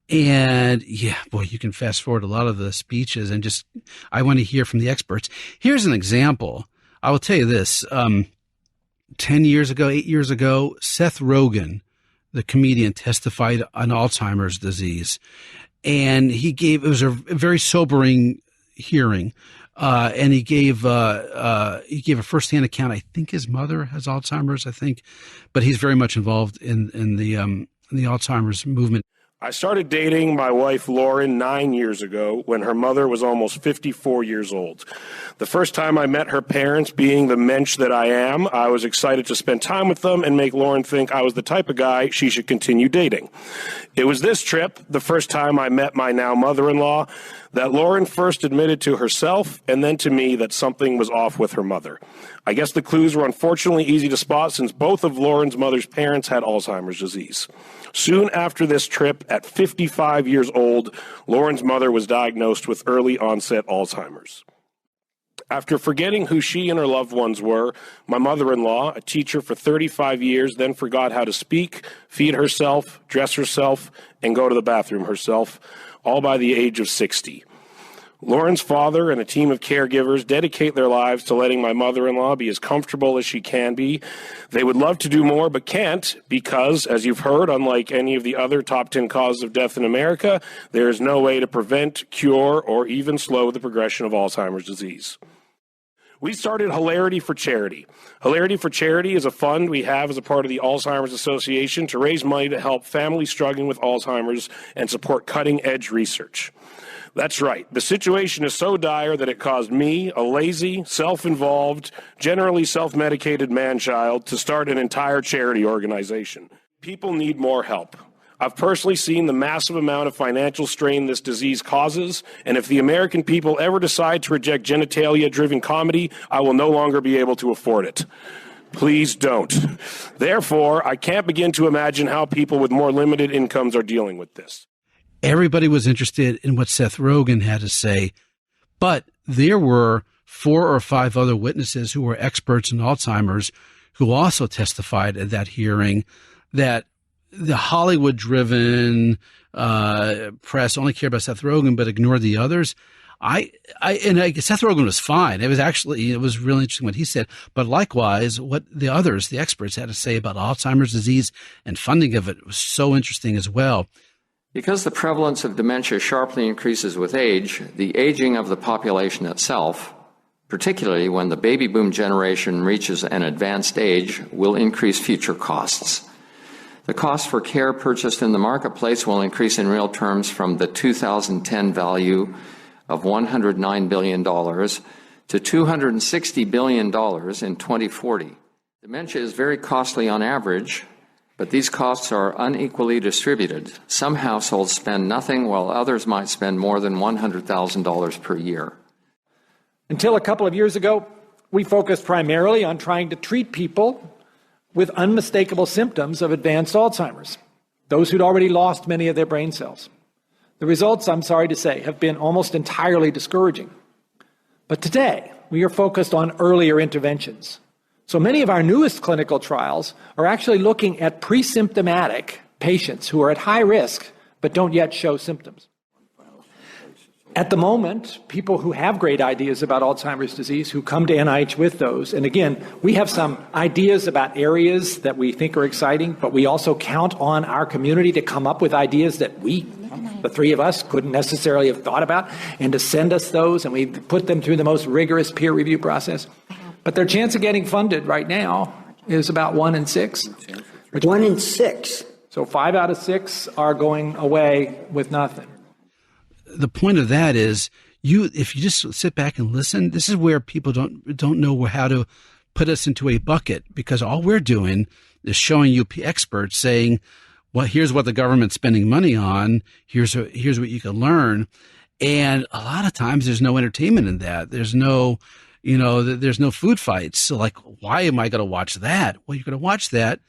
And you can fast forward a lot of the speeches and I want to hear from the experts. Here's an example. I will tell you this. 8 years ago, Seth Rogen, the comedian, testified on Alzheimer's disease. And it was a very sobering hearing. And he gave a firsthand account. I think his mother has Alzheimer's, but he's very much involved in the Alzheimer's movement. I started dating my wife, Lauren, 9 years ago when her mother was almost 54 years old. The first time I met her parents, being the mensch that I am, I was excited to spend time with them and make Lauren think I was the type of guy she should continue dating. It was this trip, the first time I met my now mother-in-law, that Lauren first admitted to herself and then to me that something was off with her mother. I guess the clues were unfortunately easy to spot since both of Lauren's mother's parents had Alzheimer's disease. Soon after this trip, at 55 years old, Lauren's mother was diagnosed with early onset Alzheimer's. After forgetting who she and her loved ones were, my mother-in-law, a teacher for 35 years, then forgot how to speak, feed herself, dress herself, and go to the bathroom herself, all by the age of 60. Lauren's father and a team of caregivers dedicate their lives to letting my mother-in-law be as comfortable as she can be. They would love to do more but can't because, as you've heard, unlike any of the other top 10 causes of death in America, there is no way to prevent, cure, or even slow the progression of Alzheimer's disease. We started Hilarity for Charity. Hilarity for Charity is a fund we have as a part of the Alzheimer's Association to raise money to help families struggling with Alzheimer's and support cutting-edge research. That's right. The situation is so dire that it caused me, a lazy, self-involved, generally self-medicated man-child, to start an entire charity organization. People need more help. I've personally seen the massive amount of financial strain this disease causes, and if the American people ever decide to reject genitalia-driven comedy, I will no longer be able to afford it. Please don't. Therefore, I can't begin to imagine how people with more limited incomes are dealing with this. Everybody was interested in what Seth Rogen had to say, but there were 4 or 5 other witnesses who were experts in Alzheimer's who also testified at that hearing that the Hollywood-driven press only cared about Seth Rogen but ignored the others. Seth Rogen was fine. It was really interesting what he said. But likewise, what the others, the experts, had to say about Alzheimer's disease and funding of it was so interesting as well. Because the prevalence of dementia sharply increases with age, the aging of the population itself, particularly when the baby boom generation reaches an advanced age, will increase future costs. The cost for care purchased in the marketplace will increase in real terms from the 2010 value of $109 billion to $260 billion in 2040. Dementia is very costly on average, but these costs are unequally distributed. Some households spend nothing, while others might spend more than $100,000 per year. Until a couple of years ago, we focused primarily on trying to treat people with unmistakable symptoms of advanced Alzheimer's, those who'd already lost many of their brain cells. The results, I'm sorry to say, have been almost entirely discouraging. But today, we are focused on earlier interventions. So many of our newest clinical trials are actually looking at pre-symptomatic patients who are at high risk but don't yet show symptoms. At the moment, people who have great ideas about Alzheimer's disease, who come to NIH with those, and again, we have some ideas about areas that we think are exciting, but we also count on our community to come up with ideas that the 3 of us, couldn't necessarily have thought about, and to send us those, and we put them through the most rigorous peer review process. But their chance of getting funded right now is about 1 in 6. 1 in 6. So 5 out of 6 are going away with nothing. The point of that is, if you just sit back and listen, this is where people don't know how to put us into a bucket, because all we're doing is showing you experts saying, well, here's what the government's spending money on. Here's what you can learn. And a lot of times there's no entertainment in that. There's no food fights. So like, why am I going to watch that? Well, you're going to watch that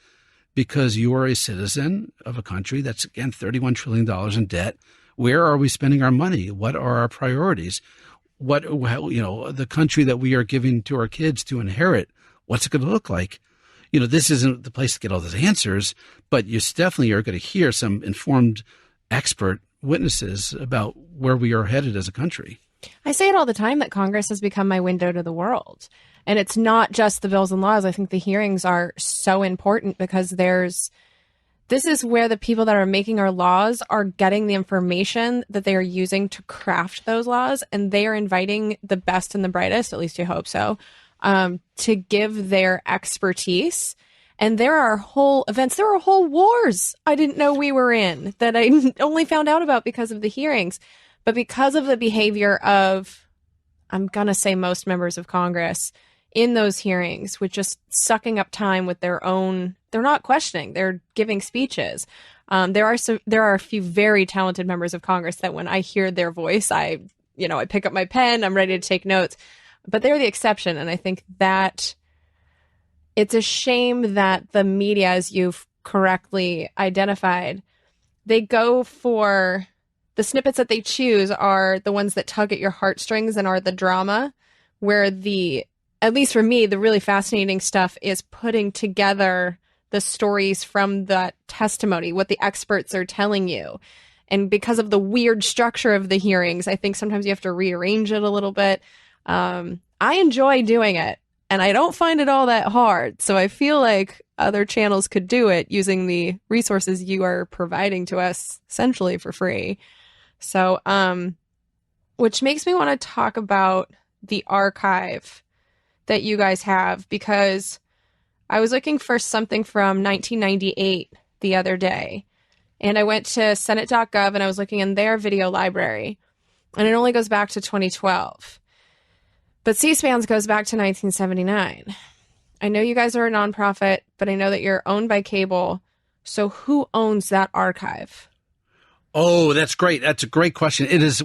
because you are a citizen of a country that's, again, $31 trillion in debt. Where are we spending our money? What are our priorities? The country that we are giving to our kids to inherit, what's it going to look like? This isn't the place to get all those answers, but you definitely are going to hear some informed expert witnesses about where we are headed as a country. I say it all the time that Congress has become my window to the world. And it's not just the bills and laws. I think the hearings are so important because this is where the people that are making our laws are getting the information that they are using to craft those laws. And they are inviting the best and the brightest, at least you hope so, to give their expertise. And there are whole events, there are whole wars I didn't know we were in that I only found out about because of the hearings. But because of the behavior of, I'm going to say most members of Congress in those hearings, with just sucking up time with their own, they're not questioning, they're giving speeches. There are a few very talented members of Congress that when I hear their voice, I pick up my pen, I'm ready to take notes, but they're the exception. And I think that it's a shame that the media, as you've correctly identified, they go for the snippets that they choose are the ones that tug at your heartstrings and are the drama, where at least for me, the really fascinating stuff is putting together the stories from that testimony, what the experts are telling you. And because of the weird structure of the hearings, I think sometimes you have to rearrange it a little bit. I enjoy doing it, and I don't find it all that hard. So I feel like other channels could do it using the resources you are providing to us essentially for free. So, which makes me want to talk about the archive that you guys have, because I was looking for something from 1998 the other day, and I went to Senate.gov and I was looking in their video library, and it only goes back to 2012. But C-SPAN's goes back to 1979. I know you guys are a nonprofit, but I know that you're owned by cable. So who owns that archive? Oh, that's great. That's a great question. It is,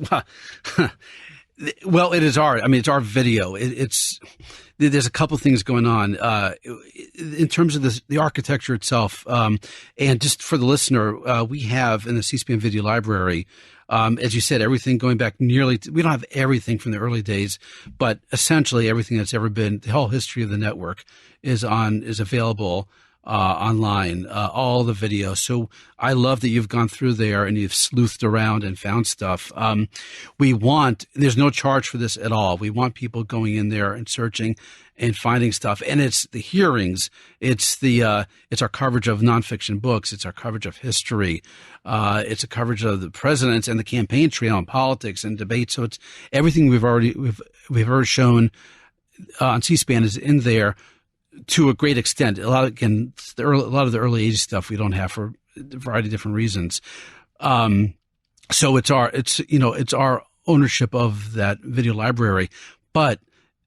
well, it is it's our video. There's a couple things going on, in terms of the architecture itself. And just for the listener, we have in the C-SPAN video library, as you said, everything going back we don't have everything from the early days, but essentially everything that's ever been, the whole history of the network is available online, all the videos. So I love that you've gone through there and you've sleuthed around and found stuff. There's no charge for this at all. We want people going in there and searching and finding stuff. And it's the hearings. It's our coverage of nonfiction books. It's our coverage of history. It's a coverage of the presidents and the campaign trail and politics and debate. So it's everything we've ever shown on C-SPAN is in there to a great extent. A lot of the early '80s stuff we don't have for a variety of different reasons. So it's our ownership of that video library, but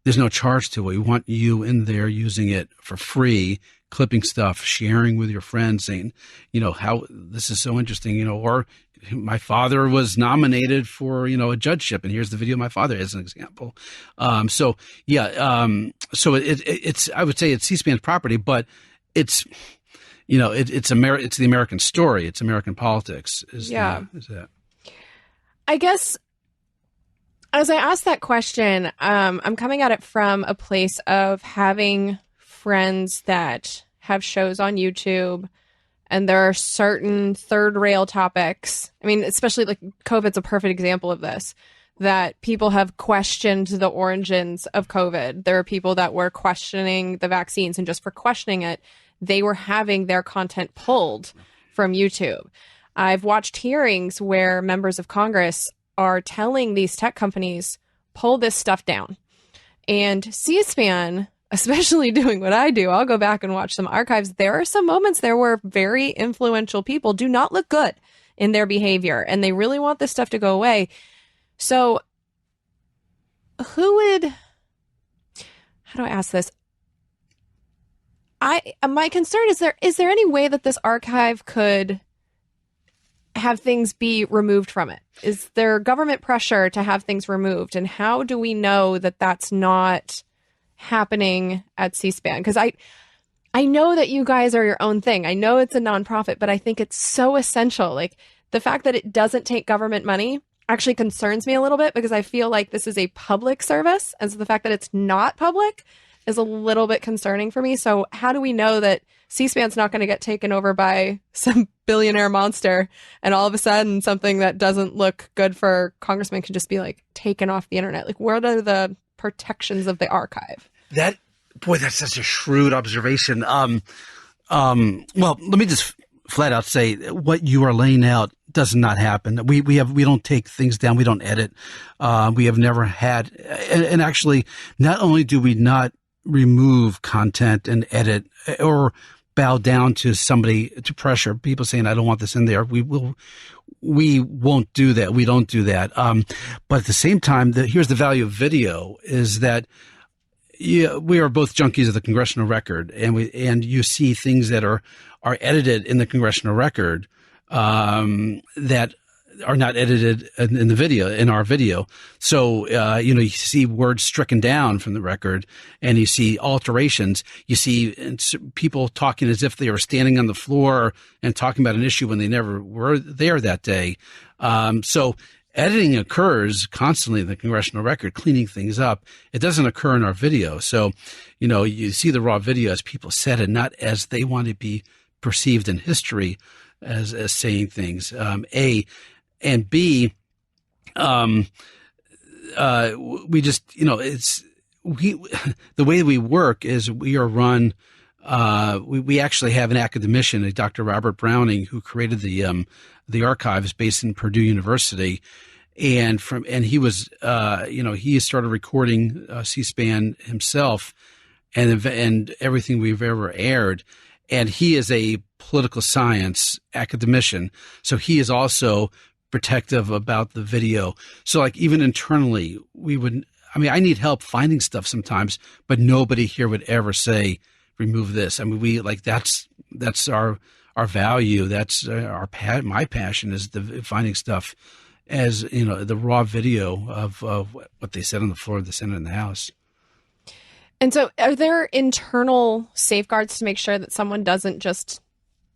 there's no charge to it. We want you in there using it for free, clipping stuff, sharing with your friends, saying, how this is so interesting, or my father was nominated for, a judgeship, and here's the video of my father as an example. So it's I would say it's C-SPAN's property, but it's, it's the American story. It's American politics. Is that? I guess as I ask that question, I'm coming at it from a place of having friends that have shows on YouTube, and there are certain third rail topics. I mean, especially like COVID's a perfect example of this, that people have questioned the origins of COVID. There are people that were questioning the vaccines, and just for questioning it, they were having their content pulled from YouTube. I've watched hearings where members of Congress are telling these tech companies, pull this stuff down. And C-SPAN, especially doing what I do, I'll go back and watch some archives. There are some moments there where very influential people do not look good in their behavior, and they really want this stuff to go away. So how do I ask this? My concern is there any way that this archive could have things be removed from it? Is there government pressure to have things removed? And how do we know that that's not happening at C-SPAN? Because I know that you guys are your own thing. I know it's a nonprofit, but I think it's so essential. Like, the fact that it doesn't take government money actually concerns me a little bit, because I feel like this is a public service. And so the fact that it's not public is a little bit concerning for me. So how do we know that C-SPAN's not going to get taken over by some billionaire monster, and all of a sudden something that doesn't look good for congressmen can just be like taken off the internet? Like, what are the protections of the archive? That's such a shrewd observation. Well, let me just flat out say what you are laying out does not happen. We don't take things down. We don't edit. We have never had, and actually, not only do we not remove content and edit or bow down to somebody, to pressure people saying, I don't want this in there. We won't do that. We don't do that. But at the same time, here's the value of video is that we are both junkies of the Congressional record, and you see things that are edited in the Congressional record, that are not edited in our video. So, you see words stricken down from the record, and you see alterations. You see people talking as if they were standing on the floor and talking about an issue when they never were there that day. So editing occurs constantly in the Congressional record, cleaning things up. It doesn't occur in our video. So, you see the raw video as people said it, not as they want to be perceived in history as saying things. and B, we just, the way we work is we are run. We actually have an academician, Dr. Robert Browning, who created the archives based in Purdue University. And he was, he started recording C-SPAN himself and everything we've ever aired. And he is a political science academician. So he is also protective about the video. So like even internally, I need help finding stuff sometimes, but nobody here would ever say, remove this. I mean, that's our value. That's my passion is finding stuff as, the raw video of what they said on the floor of the Senate and the House. And so are there internal safeguards to make sure that someone doesn't just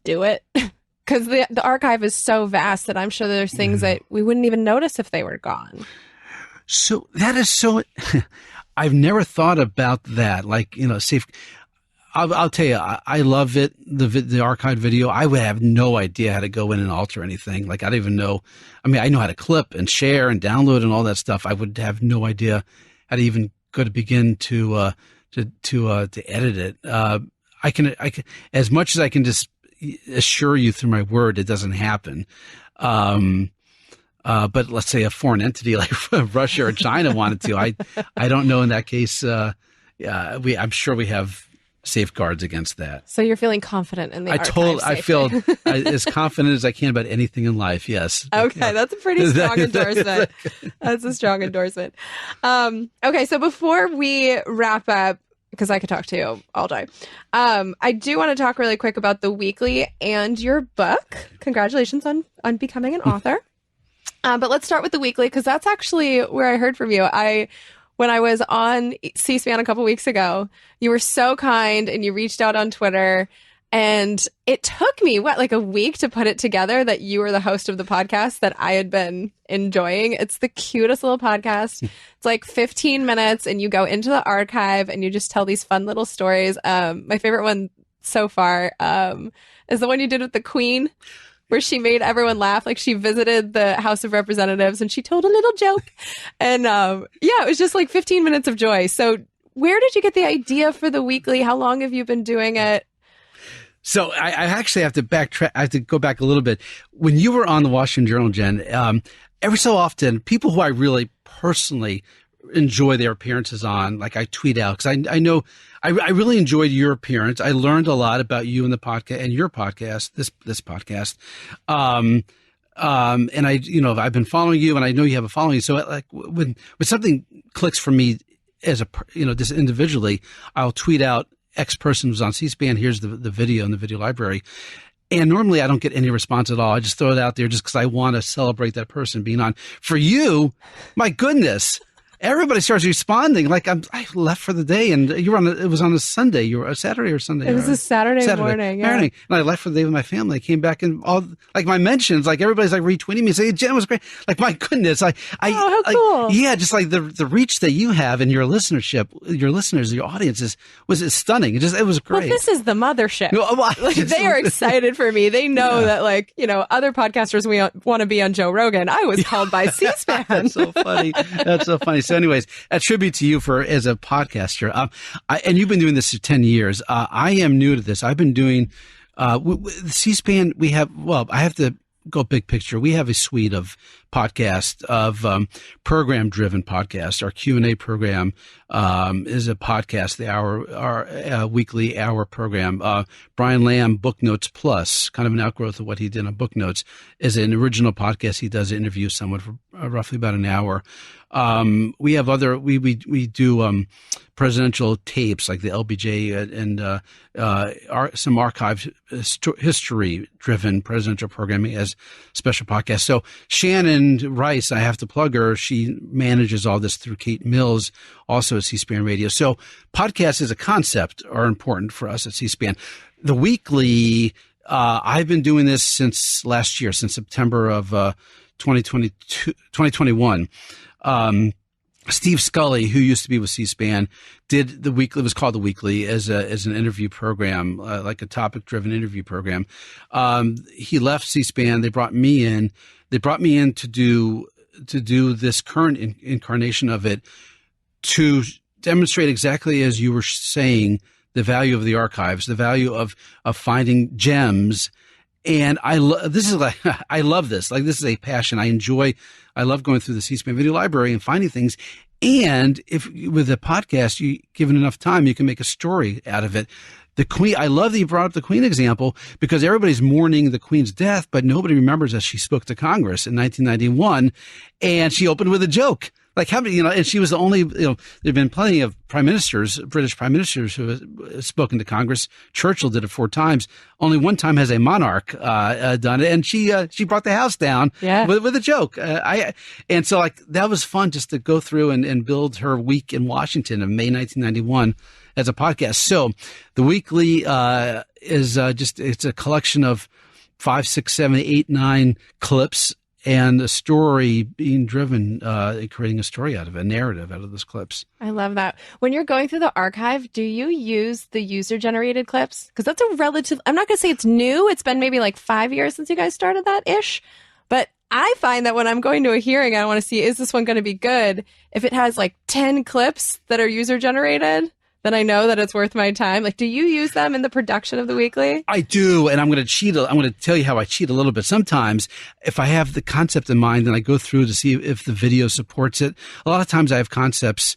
do it? Because the archive is so vast that I'm sure there's things that we wouldn't even notice if they were gone. So that is so, I've never thought about that. Like, safe. I'll tell you, I love it. The archived video. I would have no idea how to go in and alter anything. Like, I don't even know. I mean, I know how to clip and share and download and all that stuff. I would have no idea how to even go to begin to edit it. I can, as much as I can just assure you through my word, it doesn't happen. But let's say a foreign entity like Russia or China wanted to, I don't know in that case. I'm sure we have safeguards against that. So you're feeling confident in the archive I feel as confident as I can about anything in life. Yes. Okay. Yeah. That's a pretty strong endorsement. That's a strong endorsement. Okay. So before we wrap up, because I could talk to you all day, I do want to talk really quick about the weekly and your book. Congratulations on becoming an author. But let's start with the weekly, because that's actually where I heard from you. When I was on C-SPAN a couple weeks ago, you were so kind and you reached out on Twitter, and it took me like a week to put it together that you were the host of the podcast that I had been enjoying. It's the cutest little podcast. It's like 15 minutes and you go into the archive and you just tell these fun little stories. My favorite one so far is the one you did with the Queen, where she made everyone laugh. Like, she visited the House of Representatives and she told a little joke. And it was just like 15 minutes of joy. So where did you get the idea for the weekly? How long have you been doing it? So I actually have to backtrack. I have to go back a little bit. When you were on the Washington Journal, Jen, every so often, people who I really personally enjoy their appearances on, like I tweet out, because I know I really enjoyed your appearance. I learned a lot about you and the podcast and your podcast, this podcast. And I've been following you, and I know you have a following. So like when something clicks for me as just individually, I'll tweet out X person was on C-SPAN. Here's the video in the video library. And normally I don't get any response at all. I just throw it out there just because I want to celebrate that person being on. For you, my goodness. Everybody starts responding. Like I left for the day, and you were it was on a Sunday. You were a Saturday or Sunday. It was a Saturday morning. Yeah. And I left for the day with my family. I came back, and all like my mentions, like everybody's like retweeting me, saying Jen was great. Like my goodness, how cool. Yeah, just like the reach that you have and your listeners, your audience was stunning. It was great. Well, this is the mothership. They are excited for me. They know that other podcasters want to be on Joe Rogan. I was called by C-SPAN. That's so funny. That's so funny. So anyways, a tribute to you as a podcaster. And you've been doing this for 10 years. I am new to this. I've been doing C-SPAN. I have to go big picture. We have a suite of podcasts, of program-driven podcasts. Our Q&A program is a podcast, our weekly hour program. Brian Lamb, Book Notes Plus, kind of an outgrowth of what he did on Book Notes, is an original podcast. He does interview someone for roughly about an hour. We have we do presidential tapes like the LBJ and some archive history-driven presidential programming as special podcasts. So Shannon Rice, I have to plug her. She manages all this through Kate Mills, also at C-SPAN Radio. So podcasts as a concept are important for us at C-SPAN. The weekly, I've been doing this since last year, since September of 2021. Steve Scully, who used to be with C-SPAN, did the Weekly. It was called the Weekly as an interview program, like a topic-driven interview program. He left C-SPAN. They brought me in. They brought me in to do this current incarnation of it, to demonstrate exactly as you were saying the value of the archives, the value of finding gems. And I love this. Like, this is a passion. I love going through the C-SPAN video library and finding things. And if with a podcast, given enough time, you can make a story out of it. The Queen, I love that you brought up the Queen example, because everybody's mourning the Queen's death, but nobody remembers that she spoke to Congress in 1991, and she opened with a joke. Like, how many, and she was the only, there've been plenty of prime ministers, British prime ministers, who have spoken to Congress. Churchill did it 4 times. Only one time has a monarch done it, and she brought the house down with a joke. And so, like, that was fun just to go through and build her week in Washington of May 1991 as a podcast. So the Weekly is it's a collection of 5, 6, 7, 8, 9 clips, and a story being driven, creating a story out of it, a narrative out of those clips. I love that. When you're going through the archive, do you use the user-generated clips? Because that's a relative, I'm not going to say it's new. It's been maybe like 5 years since you guys started that-ish. But I find that when I'm going to a hearing, I want to see, is this one going to be good? If it has like 10 clips that are user-generated, then I know that it's worth my time. Like, do you use them in the production of the Weekly? I do, and I'm going to cheat. I'm going to tell you how I cheat a little bit. Sometimes, if I have the concept in mind, and I go through to see if the video supports it. A lot of times, I have concepts,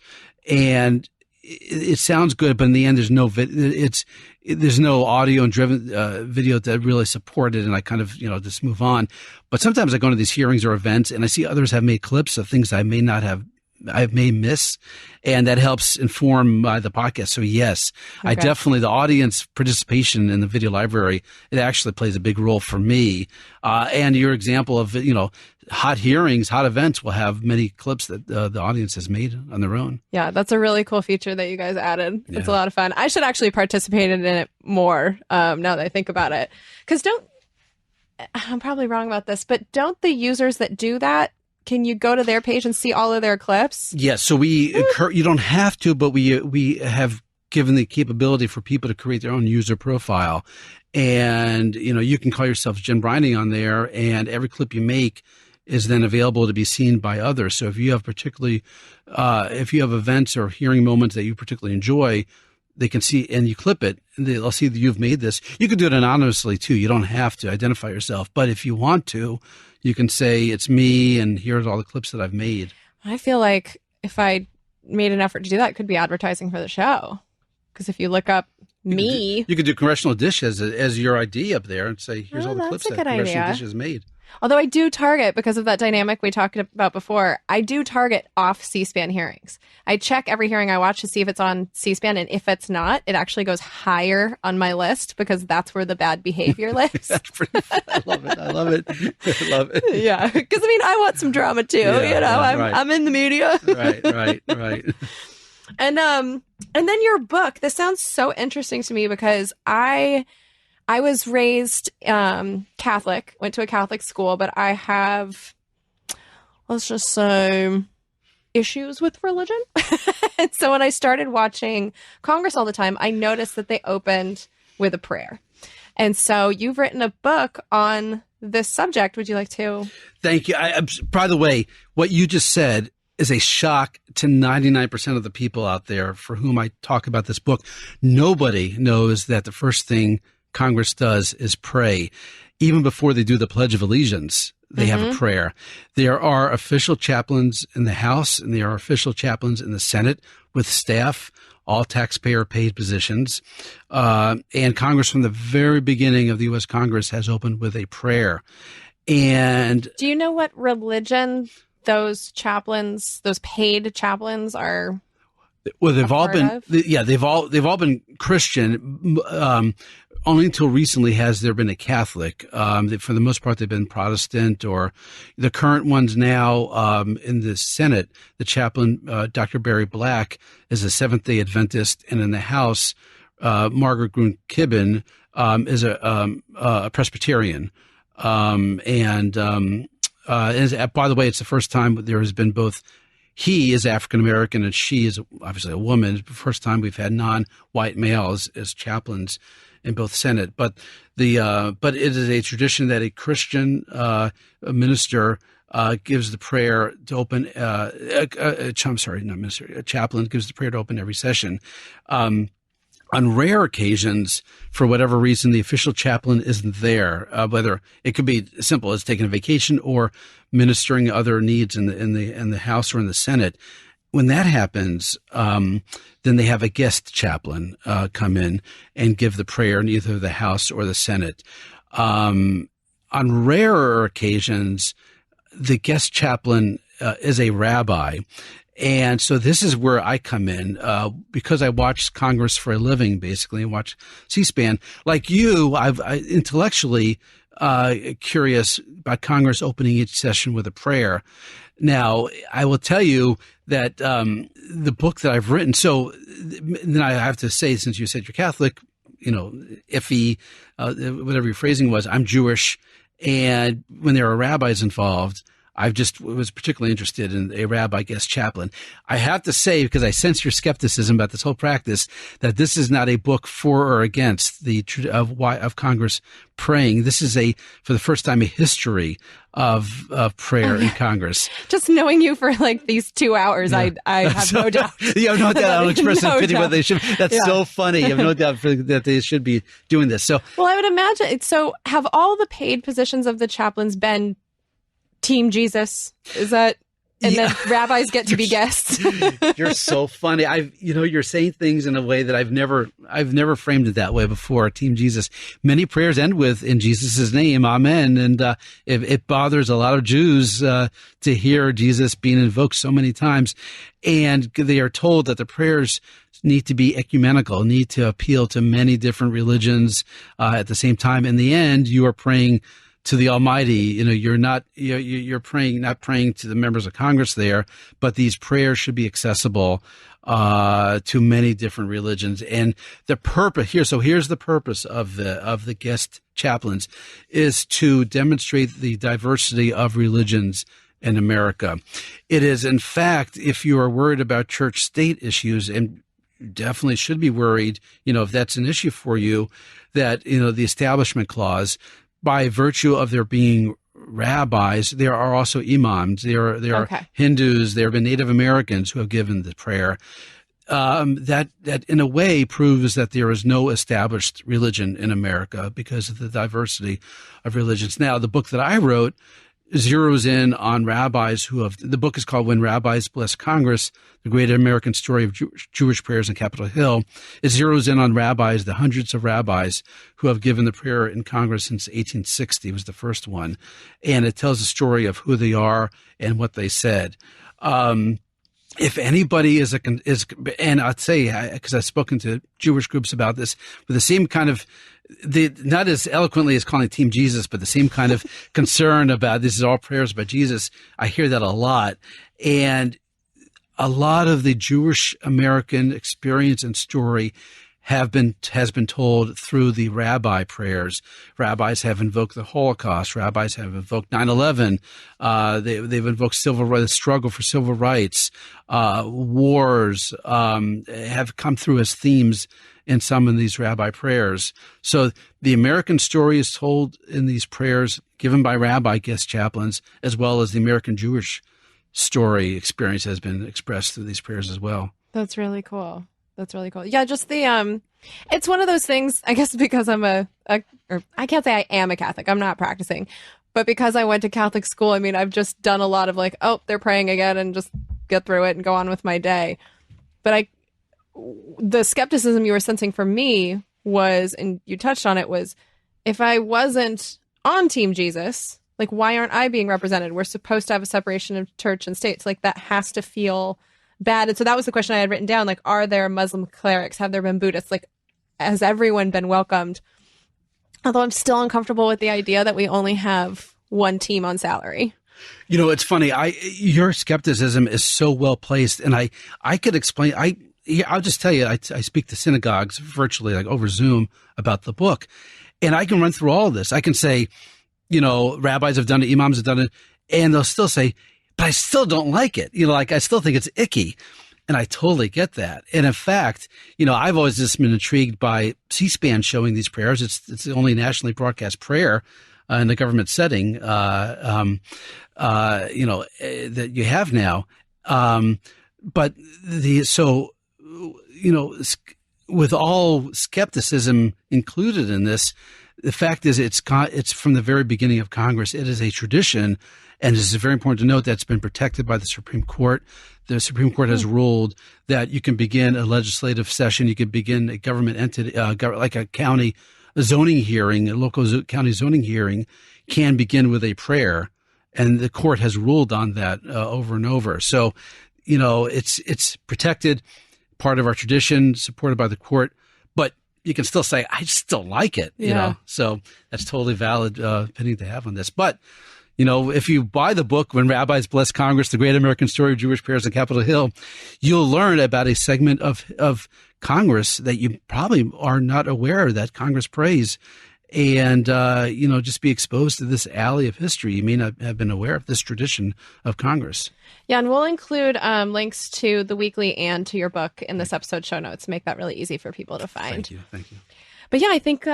and it sounds good, but in the end, there's no there's no audio and driven video that really support it, and I kind of just move on. But sometimes I go to these hearings or events, and I see others have made clips of things I may miss, and that helps inform the podcast. So yes, okay. I definitely, the audience participation in the video library, it actually plays a big role for me. And your example of, hot hearings, hot events will have many clips that the audience has made on their own. Yeah, that's a really cool feature that you guys added. It's a lot of fun. I should actually participate in it more now that I think about it. Because I'm probably wrong about this, but don't the users that do that, can you go to their page and see all of their clips? Yes. So you don't have to, but we have given the capability for people to create their own user profile. And, you can call yourself Jen Briney on there, and every clip you make is then available to be seen by others. So if you have if you have events or hearing moments that you particularly enjoy, they can see, and you clip it, and they'll see that you've made this. You can do it anonymously too. You don't have to identify yourself, but if you want to, you can say it's me, and here's all the clips that I've made. I feel like if I made an effort to do that, it could be advertising for the show. Because if you look up me, you could do Congressional Dish as your ID up there and say, here's all the clips that Congressional Dish has made. Although I do target, because of that dynamic we talked about before, I do target off C-SPAN hearings. I check every hearing I watch to see if it's on C-SPAN, and if it's not, it actually goes higher on my list, because that's where the bad behavior lives. That's pretty fun. I love it. I love it. Yeah, because I want some drama too. I'm in the media. Right. And then your book. This sounds so interesting to me, because I was raised Catholic, went to a Catholic school, but I have, let's just say, issues with religion. And so when I started watching Congress all the time, I noticed that they opened with a prayer. And so you've written a book on this subject. Would you like to? Thank you. By the way, what you just said is a shock to 99% of the people out there for whom I talk about this book. Nobody knows that the first thing Congress does is pray. Even before they do the Pledge of Allegiance, they have a prayer. There are official chaplains in the House, and there are official chaplains in the Senate with staff, all taxpayer-paid positions. And Congress, from the very beginning of the U.S. Congress, has opened with a prayer. And do you know what religion those chaplains, those paid chaplains, are? Well, they've all been Christian. Only until recently has there been a Catholic. For the most part, they've been Protestant, or the current ones now in the Senate. The chaplain, Dr. Barry Black, is a Seventh-day Adventist, and in the House, Margaret Grun-Kibben is a Presbyterian. By the way, it's the first time there has been both he is African American and she is obviously a woman. It's the first time we've had non-white males as chaplains in both Senate. But but it is a tradition that a Christian minister gives the prayer to open. A chaplain gives the prayer to open every session. On rare occasions, for whatever reason, the official chaplain isn't there. Whether it could be as simple as taking a vacation or ministering other needs in the House or in the Senate. When that happens, then they have a guest chaplain come in and give the prayer in either the House or the Senate. On rarer occasions, the guest chaplain is a rabbi. And so this is where I come in, because I watch Congress for a living, basically, and watch C-SPAN. Like you, I intellectually curious about Congress opening each session with a prayer. Now, I will tell you that the book that I've written, so then I have to say, since you said you're Catholic, iffy, whatever your phrasing was, I'm Jewish. And when there are rabbis involved, I was particularly interested in a rabbi guest chaplain. I have to say, because I sense your skepticism about this whole practice, that this is not a book for or against of Congress praying. This is for the first time, a history of prayer in Congress. Just knowing you for like these 2 hours, yeah. I have no doubt. You have no doubt. I don't express no pity, but they should. That's so funny. You have no doubt that they should be doing this. So, well, I would imagine. So, have all the paid positions of the chaplains been Team Jesus? Is that, and then rabbis get to be guests? You're so funny. You're saying things in a way that I've never framed it that way before. Team Jesus. Many prayers end with "in Jesus' name, Amen," and it bothers a lot of Jews to hear Jesus being invoked so many times, and they are told that the prayers need to be ecumenical, need to appeal to many different religions at the same time. In the end, you are praying to the Almighty. You're praying, not praying to the members of Congress there, but these prayers should be accessible to many different religions. And the purpose here's the purpose of the guest chaplains, is to demonstrate the diversity of religions in America. It is, in fact, if you are worried about church-state issues, and definitely should be worried, if that's an issue for you, that, the Establishment Clause, by virtue of there being rabbis, there are also imams. There are Hindus. There have been Native Americans who have given the prayer. That in a way proves that there is no established religion in America because of the diversity of religions. Now, the book that I wrote zeroes in on rabbis the book is called When Rabbis Bless Congress, The Great American Story of Jewish Prayers in Capitol Hill. It zeroes in on rabbis, the hundreds of rabbis who have given the prayer in Congress since 1860 was the first one. And it tells the story of who they are and what they said. If anybody is and I'd say, because I've spoken to Jewish groups about this, with the same kind of, not as eloquently as calling Team Jesus, but the same kind of concern about this is all prayers about Jesus. I hear that a lot. And a lot of the Jewish American experience and story has been told through the rabbi prayers. Rabbis have invoked the Holocaust. Rabbis have invoked 9/11. They've invoked the struggle for civil rights. Wars have come through as themes in some of these rabbi prayers. So the American story is told in these prayers given by rabbi guest chaplains, as well as the American Jewish story experience has been expressed through these prayers as well. That's really cool. That's really cool. Yeah, just it's one of those things, I guess, because I'm or I can't say I am a Catholic. I'm not practicing. But because I went to Catholic school, I've just done a lot of they're praying again, and just get through it and go on with my day. But the skepticism you were sensing from me was, and you touched on it, was if I wasn't on Team Jesus, why aren't I being represented? We're supposed to have a separation of church and state. So that has to feel bad. And so that was the question I had written down. Are there Muslim clerics? Have there been Buddhists? Has everyone been welcomed? Although I'm still uncomfortable with the idea that we only have one team on salary. It's funny. Your skepticism is so well placed, and I could explain. I'll just tell you, I speak to synagogues virtually over Zoom about the book, and I can run through all of this. I can say, rabbis have done it, imams have done it, and they'll still say, but I still don't like it. I still think it's icky. And I totally get that. And in fact, I've always just been intrigued by C-SPAN showing these prayers. It's the only nationally broadcast prayer in the government setting, that you have now. With all skepticism included in this, the fact is it's from the very beginning of Congress. It is a tradition, and it's very important to note that's been protected by the Supreme Court. The Supreme Court has ruled that you can begin a legislative session, you can begin a government entity, like a county zoning hearing, a local county zoning hearing, can begin with a prayer, and the court has ruled on that over and over. So, it's protected, part of our tradition, supported by the court, but you can still say, I still like it, So that's totally valid opinion to have on this. But, if you buy the book, When Rabbis Bless Congress, The Great American Story of Jewish Prayers on Capitol Hill, you'll learn about a segment of Congress that you probably are not aware that Congress prays. And, just be exposed to this alley of history. You may not have been aware of this tradition of Congress. Yeah, and we'll include links to the weekly and to your book in this episode show notes to make that really easy for people to find. Thank you. But yeah, I think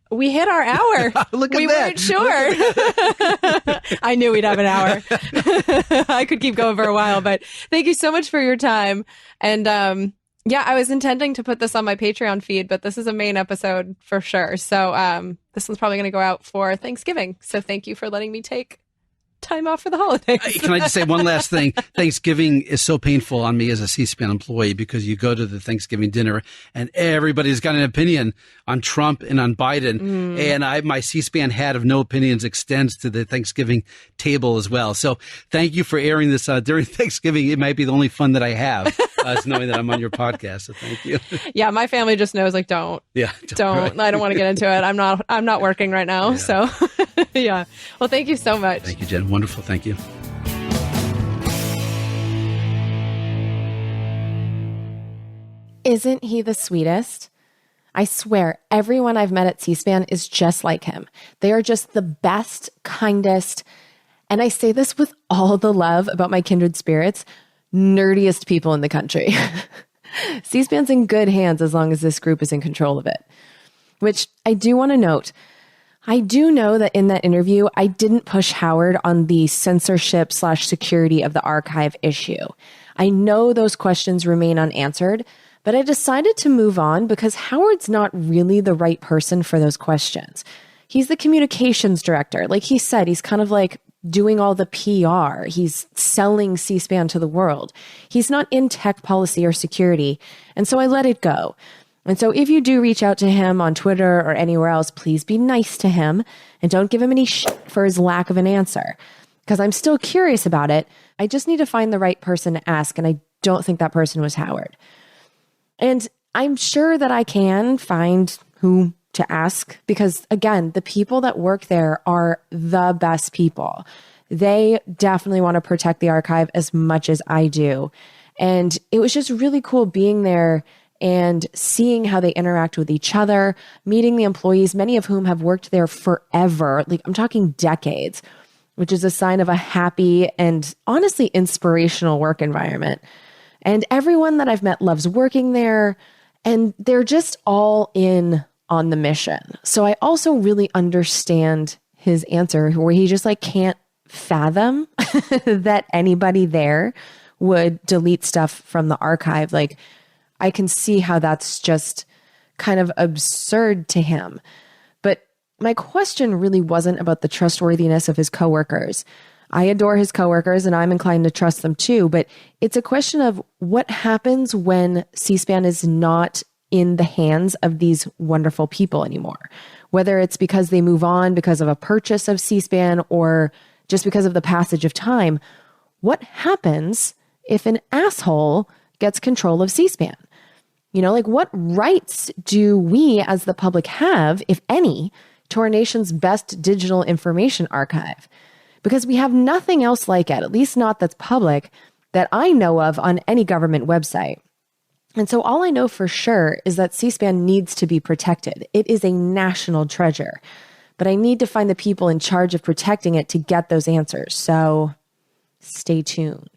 we hit our hour. Look at we that. Weren't sure. I knew we'd have an hour. I could keep going for a while, but thank you so much for your time. And yeah, I was intending to put this on my Patreon feed, but this is a main episode for sure. So this one's probably going to go out for Thanksgiving. So thank you for letting me take time off for the holidays. Can I just say one last thing? Thanksgiving is so painful on me as a C-SPAN employee because you go to the Thanksgiving dinner and everybody's got an opinion on Trump and on Biden. And my C-SPAN hat of no opinions extends to the Thanksgiving table as well. So thank you for airing this during Thanksgiving. It might be the only fun that I have is knowing that I'm on your podcast. So thank you. Yeah, my family just knows don't. Yeah, don't. Right. I don't want to get into it. I'm not working right now. Yeah. So yeah. Well, thank you so much. Thank you, Jen. Wonderful. Thank you. Isn't he the sweetest? I swear, everyone I've met at C-SPAN is just like him. They are just the best, kindest, and I say this with all the love about my kindred spirits, nerdiest people in the country. C-SPAN's in good hands as long as this group is in control of it. Which I do want to note, I do know that in that interview, I didn't push Howard on the censorship/security of the archive issue. I know those questions remain unanswered, but I decided to move on because Howard's not really the right person for those questions. He's the communications director. Like he said, he's kind of like doing all the PR. He's selling C-SPAN to the world. He's not in tech policy or security. And so I let it go. And so if you do reach out to him on Twitter or anywhere else, please be nice to him and don't give him any shit for his lack of an answer. Because I'm still curious about it. I just need to find the right person to ask, and I don't think that person was Howard. And I'm sure that I can find who to ask because, again, the people that work there are the best people. They definitely want to protect the archive as much as I do. And it was just really cool being there and seeing how they interact with each other, meeting the employees, many of whom have worked there forever. Like I'm talking decades, which is a sign of a happy and honestly inspirational work environment. And everyone that I've met loves working there, and they're just all in on the mission. So I also really understand his answer where he just can't fathom that anybody there would delete stuff from the archive. I can see how that's just kind of absurd to him. But my question really wasn't about the trustworthiness of his coworkers. I adore his coworkers and I'm inclined to trust them too, but it's a question of what happens when C-SPAN is not in the hands of these wonderful people anymore. Whether it's because they move on because of a purchase of C-SPAN or just because of the passage of time, what happens if an asshole gets control of C-SPAN? What rights do we as the public have, if any, to our nation's best digital information archive? Because we have nothing else like it, at least not that's public, that I know of on any government website. And so all I know for sure is that C-SPAN needs to be protected. It is a national treasure. But I need to find the people in charge of protecting it to get those answers. So Stay tuned.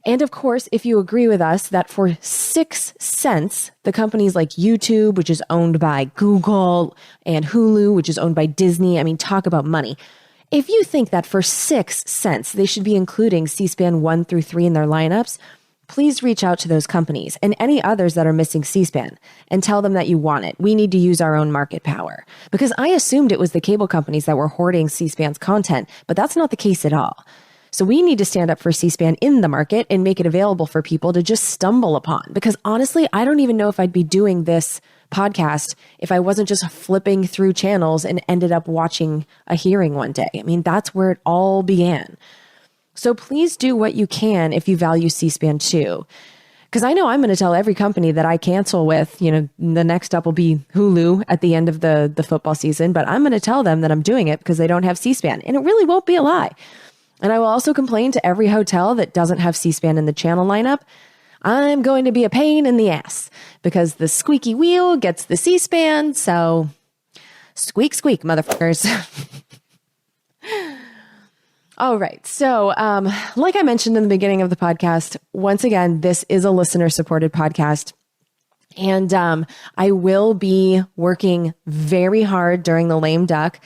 And of course, if you agree with us that for 6 cents, the companies like YouTube, which is owned by Google, and Hulu, which is owned by Disney, I mean, talk about money. If you think that for 6 cents, they should be including C-SPAN 1 through 3 in their lineups, please reach out to those companies and any others that are missing C-SPAN and tell them that you want it. We need to use our own market power. Because I assumed it was the cable companies that were hoarding C-SPAN's content, but that's not the case at all. So we need to stand up for C-SPAN in the market and make it available for people to just stumble upon. Because honestly, I don't even know if I'd be doing this podcast if I wasn't just flipping through channels and ended up watching a hearing one day. I mean, that's where it all began. So please do what you can if you value C-SPAN too. Because I know I'm going to tell every company that I cancel with, the next up will be Hulu at the end of the football season, but I'm going to tell them that I'm doing it because they don't have C-SPAN. And it really won't be a lie. And I will also complain to every hotel that doesn't have C-SPAN in the channel lineup. I'm going to be a pain in the ass because the squeaky wheel gets the C-SPAN. So squeak, squeak, motherfuckers. All right. So like I mentioned in the beginning of the podcast, once again, this is a listener-supported podcast. And I will be working very hard during the lame duck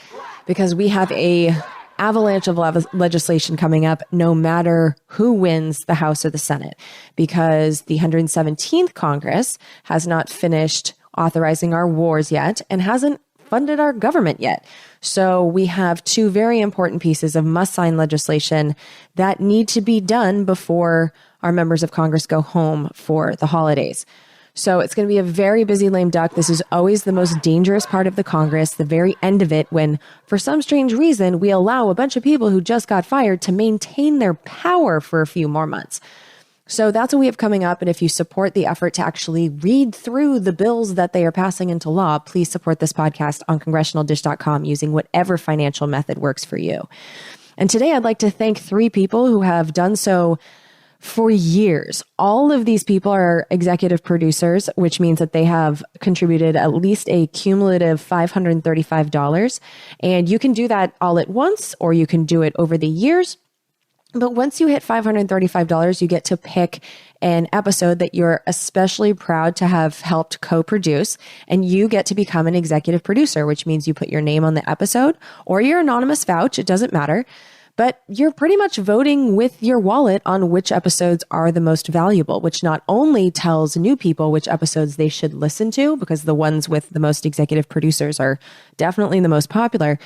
because we have a avalanche of legislation coming up no matter who wins the House or the Senate, because the 117th Congress has not finished authorizing our wars yet and hasn't funded our government yet. So we have 2 very important pieces of must-sign legislation that need to be done before our members of Congress go home for the holidays. So it's going to be a very busy lame duck. This is always the most dangerous part of the Congress, the very end of it, when for some strange reason, we allow a bunch of people who just got fired to maintain their power for a few more months. So that's what we have coming up. And if you support the effort to actually read through the bills that they are passing into law, please support this podcast on congressionaldish.com using whatever financial method works for you. And today I'd like to thank 3 people who have done so for years. All of these people are executive producers, which means that they have contributed at least a cumulative $535. And you can do that all at once, or you can do it over the years. But once you hit $535, you get to pick an episode that you're especially proud to have helped co-produce, and you get to become an executive producer, which means you put your name on the episode or your anonymous vouch. It doesn't matter. But you're pretty much voting with your wallet on which episodes are the most valuable, which not only tells new people which episodes they should listen to, because the ones with the most executive producers are definitely the most popular,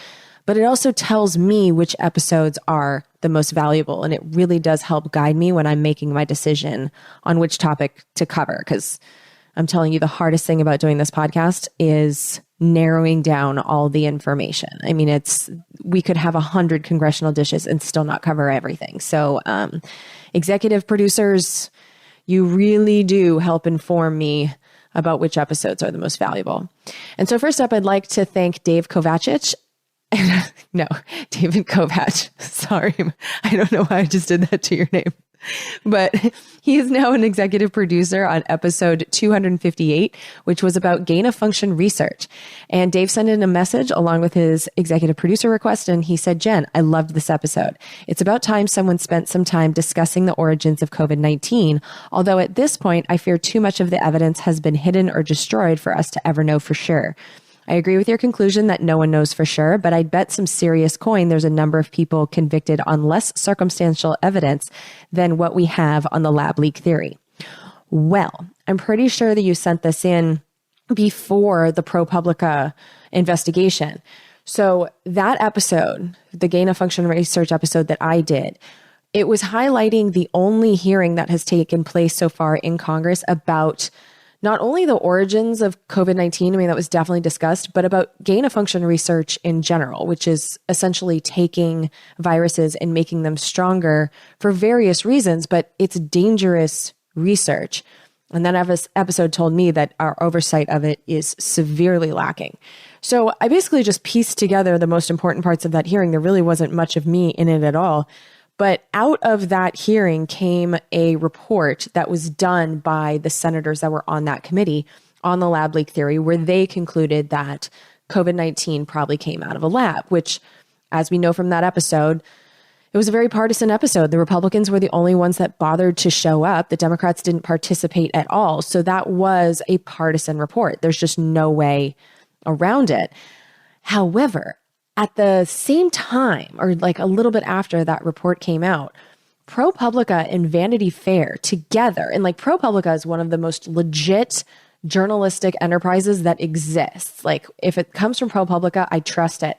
but it also tells me which episodes are the most valuable. And it really does help guide me when I'm making my decision on which topic to cover. Because I'm telling you, the hardest thing about doing this podcast is narrowing down all the information. I mean, we could have 100 congressional dishes and still not cover everything. So executive producers, you really do help inform me about which episodes are the most valuable. And so first up, I'd like to thank Dave Kovacic. No, David Kovac. Sorry. I don't know why I just did that to your name. But he is now an executive producer on episode 258, which was about gain-of-function research. And Dave sent in a message along with his executive producer request, and he said, "Jen, I loved this episode. It's about time someone spent some time discussing the origins of COVID-19, although at this point, I fear too much of the evidence has been hidden or destroyed for us to ever know for sure. I agree with your conclusion that no one knows for sure, but I'd bet some serious coin there's a number of people convicted on less circumstantial evidence than what we have on the lab leak theory." Well, I'm pretty sure that you sent this in before the ProPublica investigation. So that episode, the gain-of-function research episode that I did, it was highlighting the only hearing that has taken place so far in Congress about not only the origins of COVID-19, I mean, that was definitely discussed, but about gain-of-function research in general, which is essentially taking viruses and making them stronger for various reasons, but it's dangerous research. And that episode told me that our oversight of it is severely lacking. So I basically just pieced together the most important parts of that hearing. There really wasn't much of me in it at all. But out of that hearing came a report that was done by the senators that were on that committee on the lab leak theory, where they concluded that COVID-19 probably came out of a lab, which, as we know from that episode, It was a very partisan episode. The Republicans were the only ones that bothered to show up. The Democrats didn't participate at all. So that was a partisan report. There's just no way around it. However, at the same time, or like a little bit after that report came out, ProPublica and Vanity Fair together, and like ProPublica is one of the most legit journalistic enterprises that exists. Like if it comes from ProPublica, I trust it.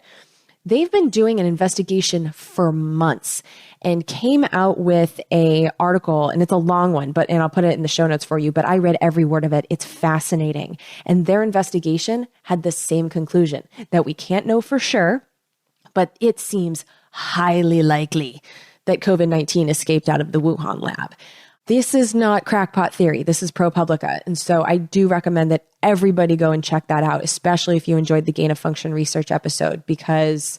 They've been doing an investigation for months and came out with a article, and it's a long one, and I'll put it in the show notes for you, but I read every word of it. It's fascinating. And their investigation had the same conclusion, that we can't know for sure, but it seems highly likely that COVID-19 escaped out of the Wuhan lab. This is not crackpot theory. This is ProPublica. And so I do recommend that everybody go and check that out, especially if you enjoyed the gain of function research episode, because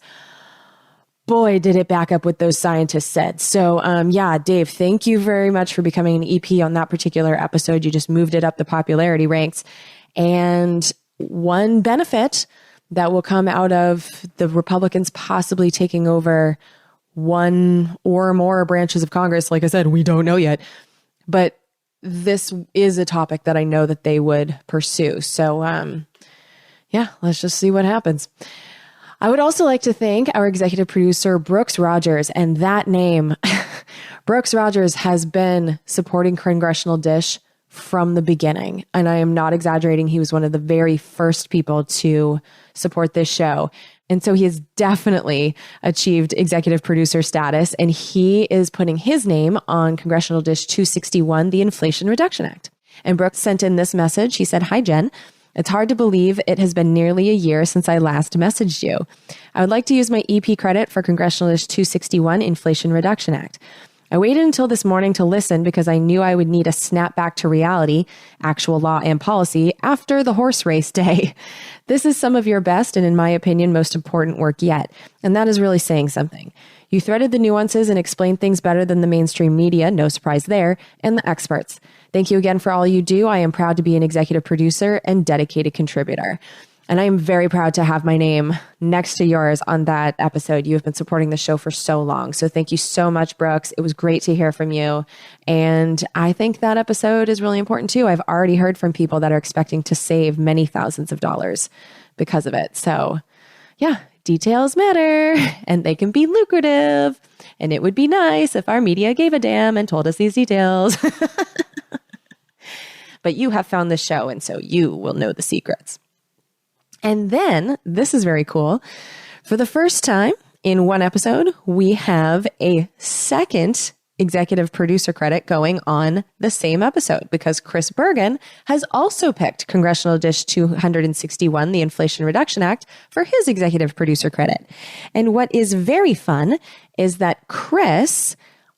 boy, did it back up what those scientists said. So yeah, Dave, thank you very much for becoming an EP on that particular episode. You just moved it up the popularity ranks. And one benefit that will come out of the Republicans possibly taking over one or more branches of Congress, like I said, we don't know yet. But this is a topic that I know that they would pursue. So, yeah, let's just see what happens. I would also like to thank our executive producer, Brooks Rogers. And that name, Brooks Rogers, has been supporting Congressional Dish from the beginning. And I am not exaggerating. He was one of the very first people to support this show. And so he has definitely achieved executive producer status, and he is putting his name on Congressional Dish 261, the Inflation Reduction Act. And Brooks sent in this message. He said, "Hi, Jen. It's hard to believe it has been nearly a year since I last messaged you. I would like to use my EP credit for Congressional Dish 261, Inflation Reduction Act. I waited until this morning to listen because I knew I would need a snap back to reality, actual law and policy, after the horse race day. This is some of your best and, in my opinion, most important work yet. And that is really saying something. You threaded the nuances and explained things better than the mainstream media, no surprise there, and the experts. Thank you again for all you do. I am proud to be an executive producer and dedicated contributor." And I am very proud to have my name next to yours on that episode. You have been supporting the show for so long. So thank you so much, Brooks. It was great to hear from you. And I think that episode is really important too. I've already heard from people that are expecting to save many thousands of dollars because of it. So yeah, details matter and they can be lucrative. And it would be nice if our media gave a damn and told us these details. But you have found this show, and so you will know the secrets. And then, this is very cool. For the first time in one episode, we have a second executive producer credit going on the same episode, because Chris Bergen has also picked Congressional Dish 261, the Inflation Reduction Act, for his executive producer credit. And what is very fun is that Chris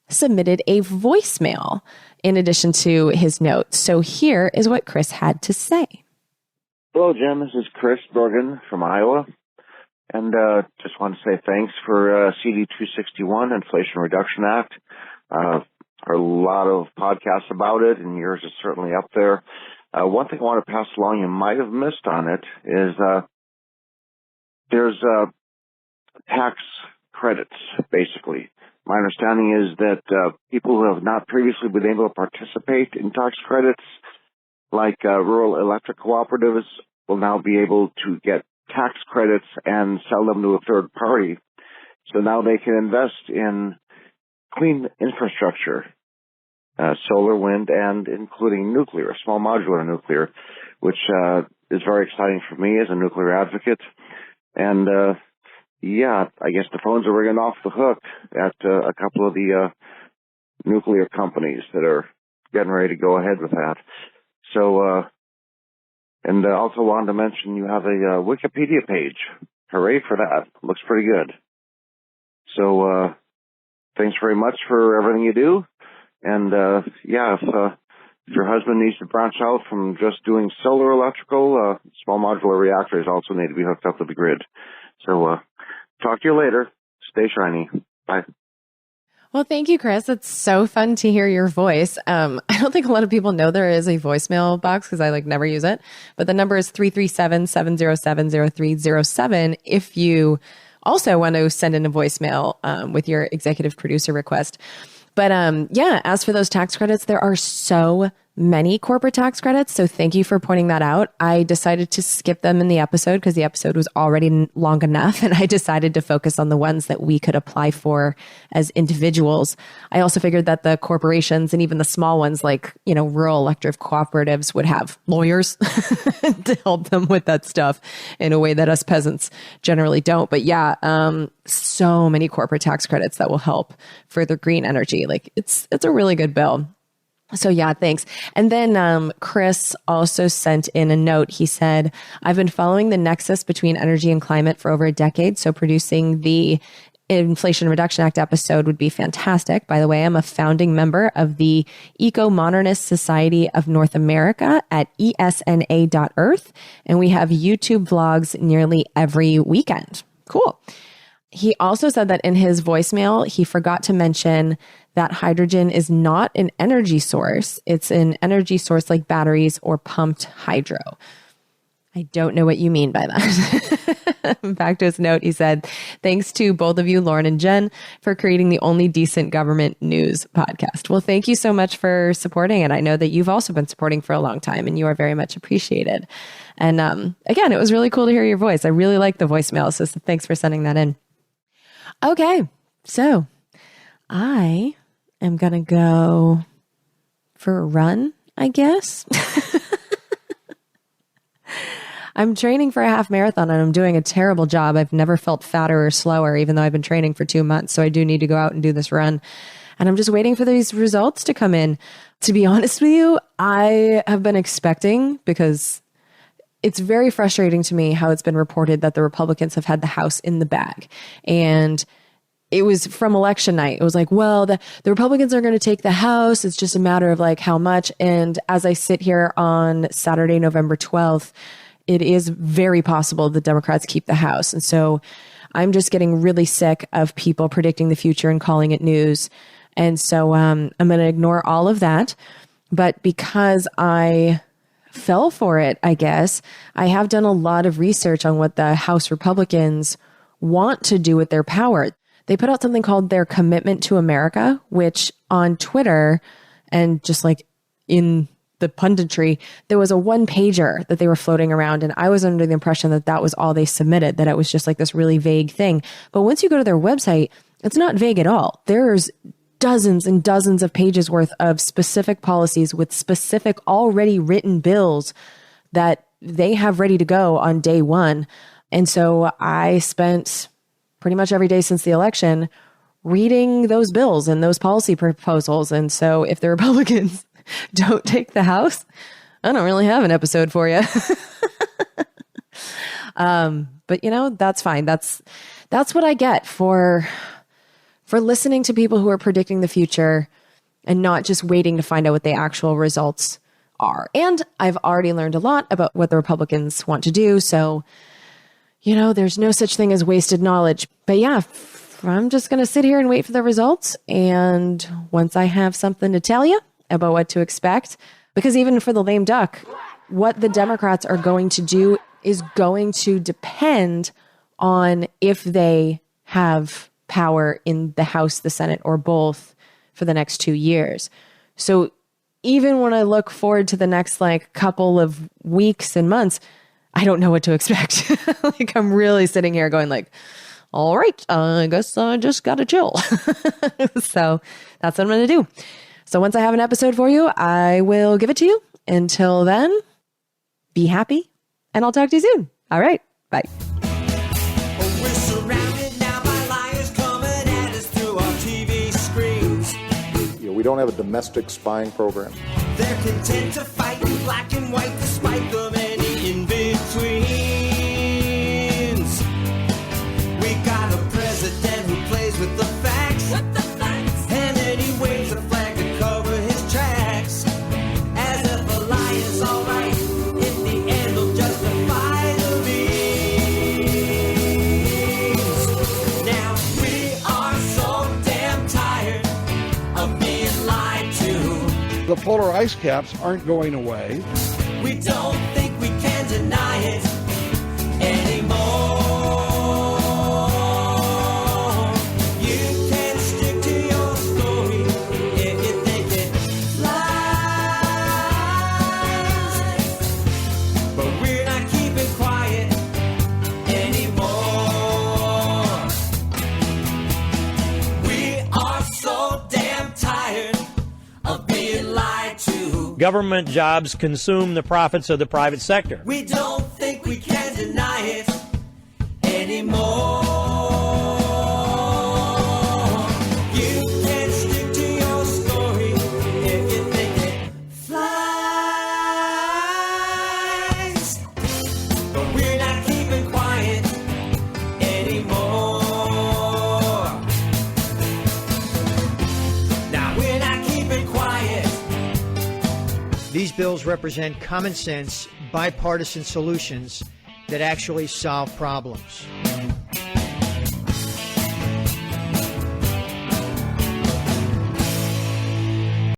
submitted a voicemail in addition to his notes. So here is what Chris had to say. Hello, Jim. This is Chris Bergen from Iowa. And just want to say thanks for CD261, Inflation Reduction Act. A lot of podcasts about it, and yours is certainly up there. One thing I want to pass along you might have missed on it is there's tax credits, basically. My understanding is that people who have not previously been able to participate in tax credits, like rural electric cooperatives, will now be able to get tax credits and sell them to a third party. So now they can invest in clean infrastructure, solar, wind, and including nuclear, small modular nuclear, which is very exciting for me as a nuclear advocate. And yeah, I guess the phones are ringing off the hook at a couple of the nuclear companies that are getting ready to go ahead with that. So, and also wanted to mention you have a Wikipedia page. Hooray for that. Looks pretty good. So, thanks very much for everything you do. And, yeah, if your husband needs to branch out from just doing solar electrical, small modular reactors also need to be hooked up to the grid. So, talk to you later. Stay shiny. Bye. Well, thank you, Chris. It's so fun to hear your voice. I don't think a lot of people know there is a voicemail box because I never use it. But the number is 337-707-0307 if you also want to send in a voicemail with your executive producer request. But yeah, as for those tax credits, there are so many corporate tax credits. So thank you for pointing that out. I decided to skip them in the episode because the episode was already long enough. And I decided to focus on the ones that we could apply for as individuals. I also figured that the corporations and even the small ones like, you know, rural electric cooperatives would have lawyers to help them with that stuff in a way that us peasants generally don't. But yeah, so many corporate tax credits that will help further green energy. Like it's a really good bill. So yeah, thanks. And then Chris also sent in a note. He said, I've been following the nexus between energy and climate for over a decade. So producing the Inflation Reduction Act episode would be fantastic. By the way, I'm a founding member of the Eco-Modernist Society of North America at esna.earth. And we have YouTube vlogs nearly every weekend. Cool. He also said that in his voicemail, he forgot to mention that hydrogen is not an energy source. It's an energy source like batteries or pumped hydro. I don't know what you mean by that. Back to his note, he said, thanks to both of you, Lauren and Jen, for creating the only decent government news podcast. Well, thank you so much for supporting it. I know that you've also been supporting for a long time and you are very much appreciated. And again, it was really cool to hear your voice. I really like the voicemail. So thanks for sending that in. Okay, so I am going to go for a run, I guess. I'm training for a half marathon and I'm doing a terrible job. I've never felt fatter or slower, even though I've been training for 2 months. So I do need to go out and do this run. And I'm just waiting for these results to come in. To be honest with you, I have been expecting, because it's very frustrating to me how it's been reported that the Republicans have had the House in the bag. And it was from election night. It was like, well, the Republicans are going to take the House. It's just a matter of like how much. And as I sit here on Saturday, November 12th, it is very possible the Democrats keep the House. And so I'm just getting really sick of people predicting the future and calling it news. And so I'm going to ignore all of that. But because I fell for it, I guess, I have done a lot of research on what the House Republicans want to do with their power. They put out something called their Commitment to America, which on Twitter and just like in the punditry, there was a one-pager that they were floating around. And I was under the impression that that was all they submitted, that it was just like this really vague thing. But once you go to their website, it's not vague at all. There's dozens and dozens of pages worth of specific policies with specific already written bills that they have ready to go on day one. And so I spent pretty much every day since the election reading those bills and those policy proposals. And so if the Republicans don't take the House, I don't really have an episode for you. But you know, that's fine. That's what I get for listening to people who are predicting the future and not just waiting to find out what the actual results are. And I've already learned a lot about what the Republicans want to do. So, you know, there's no such thing as wasted knowledge. But yeah, I'm just going to sit here and wait for the results. And once I have something to tell you about what to expect, because even for the lame duck, what the Democrats are going to do is going to depend on if they have power in the House, the Senate, or both for the next 2 years. So even when I look forward to the next like couple of weeks and months, I don't know what to expect. Like I'm really sitting here going like, all right, I guess I just got to chill. So that's what I'm going to do. So once I have an episode for you, I will give it to you. Until then, be happy and I'll talk to you soon. All right. Bye. We're surrounded now by liars coming at us through our TV screens. We don't have a domestic spying program. They're content to fight in black and white despite the many in-betweens. We got a president who plays with the facts. What the facts? And then he waves a flag to cover his tracks. As if a lie is alright, in the end he'll justify the means. Now we are so damn tired of being lied to. The polar ice caps aren't going away. We don't think we can deny it anymore. Government jobs consume the profits of the private sector. We don't think we can deny it anymore. You can stick to your story if you think it flies. But we're not keeping quiet anymore. Now we're not keeping quiet. These bills represent common sense, bipartisan solutions that actually solve problems.